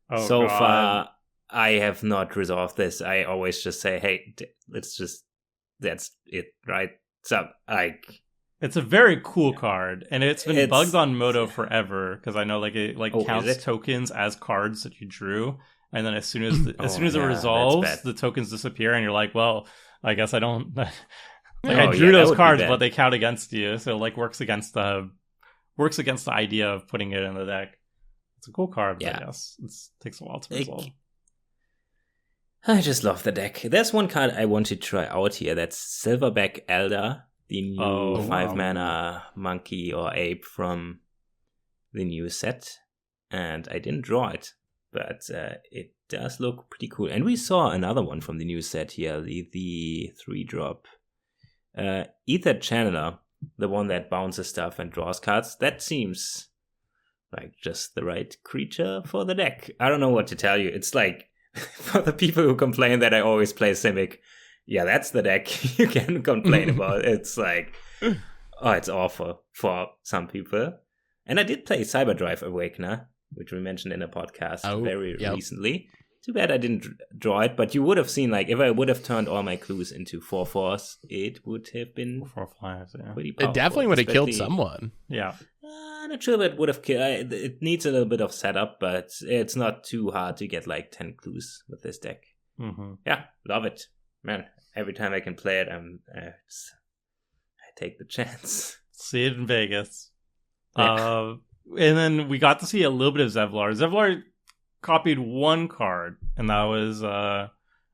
Oh, So God. far, I have not resolved this. I always just say, hey, that's it, right? So, It's a very cool card, and it's been It's- bugged on Moto forever because I know it Oh, is counts it? tokens as cards that you drew, and then as soon as it yeah, that's resolves, bad. the tokens disappear, and you're like, well, I guess I don't. I Oh, drew yeah, that those would be cards, bad. but they count against you, so it works against the idea of putting it in the deck. It's a cool card, Yeah. but yes, it takes a while to It- resolve. I just love the deck. There's one card I want to try out here. That's Silverback Elder, the new Oh, 5 wow. mana monkey or ape from the new set. And I didn't draw it, but it does look pretty cool. And we saw another one from the new set here, the 3-drop Ether Channeler, the one that bounces stuff and draws cards. That seems like just the right creature for the deck. I don't know what to tell you. It's like, for the people who complain that I always play Simic, yeah, that's the deck you can complain about. It's like, oh, it's awful for some people. And I did play Cyberdrive Awakener, which we mentioned in a podcast recently. Too bad I didn't draw it, but you would have seen, like, if I would have turned all my clues into 4/4s, it would have been 4/5, yeah. pretty powerful. It definitely would have killed someone. Yeah. I'm not sure if it would have killed. It needs a little bit of setup, but it's not too hard to get like 10 clues with this deck. Mm-hmm. Yeah, love it, man. Every time I can play it, I take the chance. See it in Vegas. Yeah. And then we got to see a little bit of Zevlor. Zevlor copied one card, and that was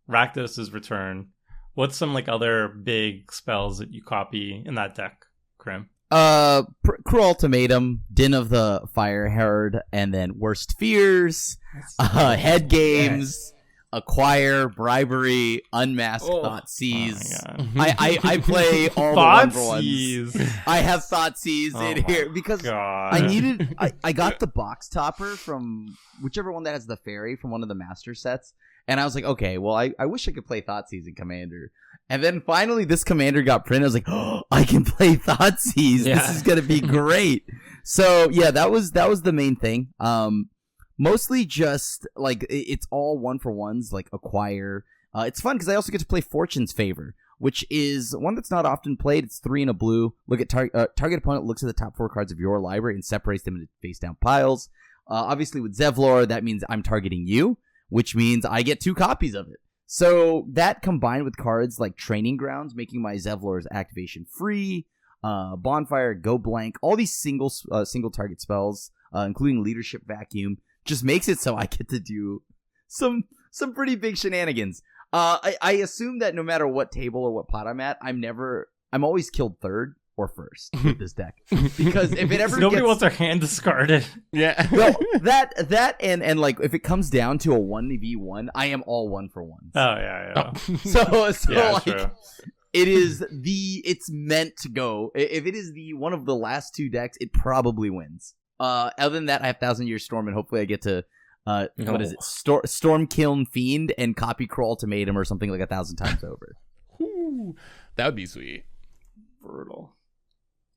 Rakdos' Return. What's some like other big spells that you copy in that deck, Krim? Cruel Ultimatum, Din of the Fire Herald, and then Worst Fears, Head Games, Acquire, Bribery, Unmask, Thoughtseize. I play all the one-for-ones. I have Thoughtseize in here because God. I got the box topper from whichever one that has the fairy from one of the master sets, and I was like, okay, well, I wish I could play Thoughtseize in Commander. And then finally this Commander got printed. I was like, oh, I can play Thoughtseize. Yeah. This is going to be great. So yeah, that was the main thing. Mostly just like it's all 1-for-1s, like Acquire. It's fun because I also get to play Fortune's Favor, which is one that's not often played. It's 3 and a blue. Look at target opponent looks at the top 4 cards of your library and separates them into face down piles. Obviously with Zevlor, that means I'm targeting you, which means I get 2 copies of it. So that combined with cards like Training Grounds, making my Zevlor's activation free, Bonfire, Go Blank, all these single target spells, including Leadership Vacuum, just makes it so I get to do some pretty big shenanigans. I assume that no matter what table or what pot I'm at, I'm always killed third or first with this deck, because if it ever nobody wants their hand discarded. Yeah. No, that and like if it comes down to a 1v1, I am all 1-for-1s. Oh yeah. So yeah, like true. it's meant to go. If it is the one of the last 2 decks, it probably wins. Other than that, I have 1,000-Year Storm, and hopefully I get to what is it? Storm Kiln Fiend and copy Cruel Ultimatum or something like 1,000 times over. Ooh, that would be sweet. Brutal.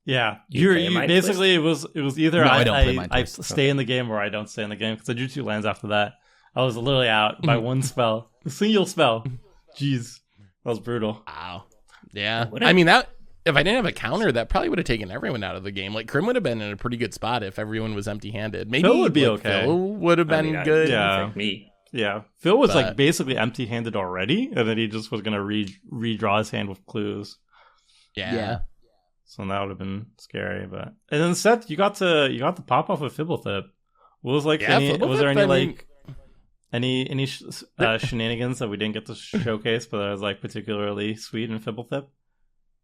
Yeah, You basically it was either No, I don't play Mind I Twist. stay in the game or I don't stay in the game, because I drew 2 lands after that. I was literally out by one spell, a single spell. Jeez, that was brutal. Wow. Yeah. I mean, that if I didn't have a counter, that probably would have taken everyone out of the game. Like Krim would have been in a pretty good spot if everyone was empty-handed. Maybe Phil would be like, okay. Phil would have been good. Yeah. Me. Yeah, Phil was like basically empty-handed already, and then he just was gonna redraw his hand with clues. Yeah. So that would have been scary, but and then Seth, you got the pop off of Fblthp. What was like? Was there any shenanigans that we didn't get to showcase, but that was like particularly sweet in Fblthp?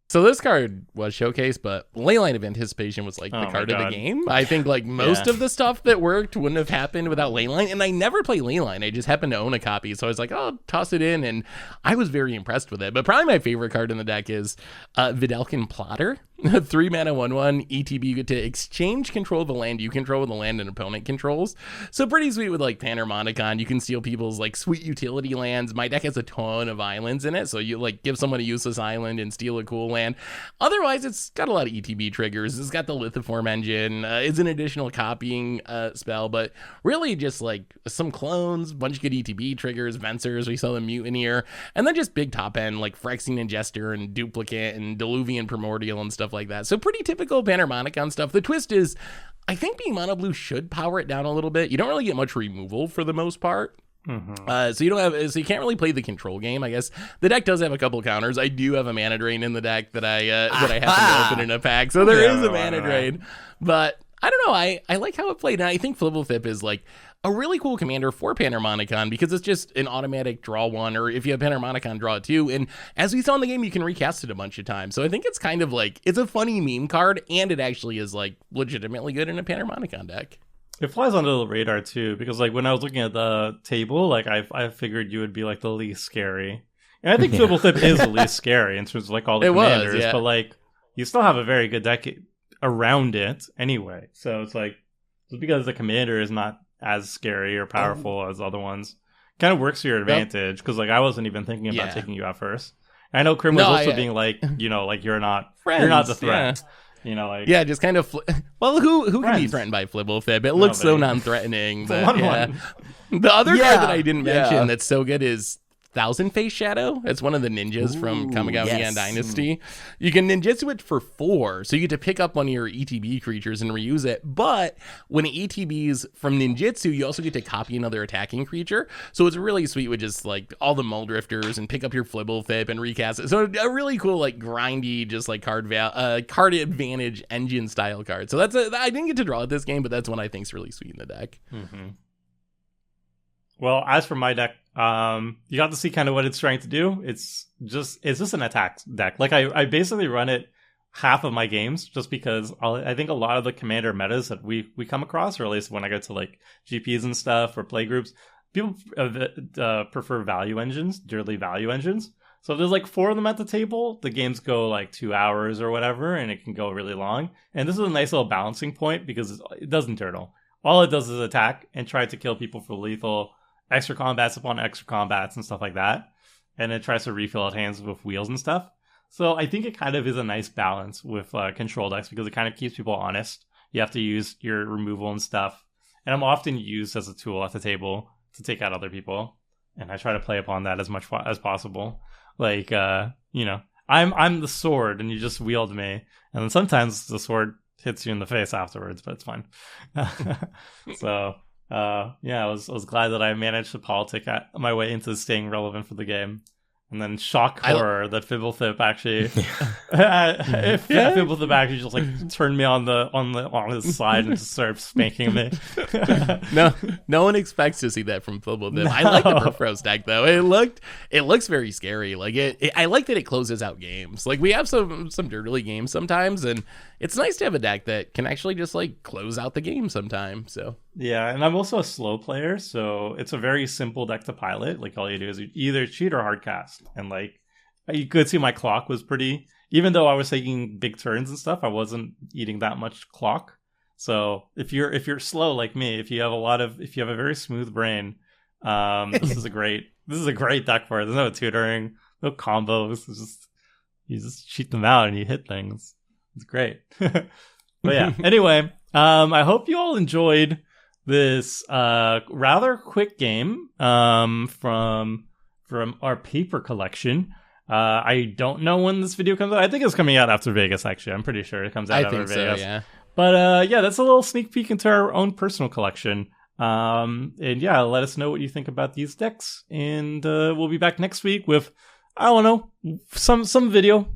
So this card was showcased, but Leyline of Anticipation was like the card of the game. I think like most of the stuff that worked wouldn't have happened without Leyline, and I never play Leyline. I just happened to own a copy, so I was like, oh, toss it in, and I was very impressed with it. But probably my favorite card in the deck is Vidalcan Plotter. 3 mana 1/1 ETB. You get to exchange control of the land you control with the land an opponent controls. So pretty sweet with like Panharmonicon. You can steal people's like sweet utility lands. My deck has a ton of islands in it, so you like give someone a useless island and steal a cool land. Otherwise, it's got a lot of ETB triggers. It's got the Lithoform engine. It's an additional copying spell, but really just like some clones, a bunch of good ETB triggers, Vencers. We saw the Mutineer, and then just big top end like Phyrexian Ingester and Duplicate and Diluvian Primordial and stuff like that. So pretty typical Panharmonicon stuff. The twist is, I think being mono blue should power it down a little bit. You don't really get much removal for the most part. Mm-hmm. So you can't really play the control game. I guess the deck does have a couple counters. I do have a mana drain in the deck that I happen to open in a pack. So there is a mana drain, but I don't know. I like how it played. And I think Fblthp is like a really cool commander for Panharmonicon because it's just an automatic draw 1, or if you have Panharmonicon, draw 2. And as we saw in the game, you can recast it a bunch of times. So I think it's kind of like, it's a funny meme card, and it actually is like legitimately good in a Panharmonicon deck. It flies under the radar too, because like when I was looking at the table, like I figured you would be like the least scary. And I think Fblthp is the least scary in terms of like all the commanders, but like you still have a very good deck around it anyway. So it's like, just because the commander is not as scary or powerful as other ones, kind of works to your advantage, because like I wasn't even thinking about taking you out first. I know Krim was No, also being like, like you're not the threat. Yeah. Yeah, just kind of. Well, who can be threatened by Fblthp? It looks so non-threatening. But, the other card that I didn't mention that's so good is Thousand Face Shadow. It's one of the ninjas from Kamigawa and Dynasty. You can ninjutsu it for 4, so you get to pick up one of your ETB creatures and reuse it. But when it ETBs from ninjutsu, you also get to copy another attacking creature. So it's really sweet with just like all the Muldrifters and pick up your Fblthp and recast it. So a really cool like grindy, just like card advantage engine style card. So I didn't get to draw it this game, but that's one I think is really sweet in the deck. Mm-hmm. Well, as for my deck, you got to see kind of what it's trying to do. It's just an attack deck. Like I basically run it half of my games just because I think a lot of the commander metas that we come across, or at least when I go to like GPs and stuff or play groups, people prefer value engines, dearly value engines. So if there's like 4 of them at the table, the games go like 2 hours or whatever, and it can go really long. And this is a nice little balancing point because it doesn't dirtle. All it does is attack and try to kill people for lethal, extra combats upon extra combats and stuff like that. And it tries to refill its hands with wheels and stuff. So I think it kind of is a nice balance with control decks because it kind of keeps people honest. You have to use your removal and stuff. And I'm often used as a tool at the table to take out other people. And I try to play upon that as much as possible. Like, I'm the sword and you just wield me. And then sometimes the sword hits you in the face afterwards, but it's fine. So... I was glad that I managed to politic my way into staying relevant for the game, and then shock horror that Fblthp actually, Fblthp actually just like turned me on his side and just started spanking me. No one expects to see that from Fblthp. No. I like the Purphoros deck though. It looks very scary. Like I like that it closes out games. Like we have some dirty games sometimes, and it's nice to have a deck that can actually just like close out the game sometime. So. Yeah, and I'm also a slow player, so it's a very simple deck to pilot. Like, all you do is you either cheat or hard cast. And, like, you could see my clock was pretty... Even though I was taking big turns and stuff, I wasn't eating that much clock. So, if you're slow like me, if you have a very smooth brain, this is a great deck for it. There's no tutoring, no combos. You just cheat them out and you hit things. It's great. But yeah, anyway, I hope you all enjoyed this rather quick game from our paper collection. I don't know when this video comes out. I think it's coming out after Vegas, actually. I'm pretty sure it comes out after Vegas. So, yeah. But that's a little sneak peek into our own personal collection. And yeah, let us know what you think about these decks. And we'll be back next week with, I don't know, some video.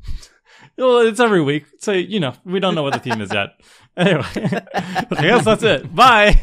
Well, it's every week. So, we don't know what the theme is yet. Anyway, I guess that's it. Bye.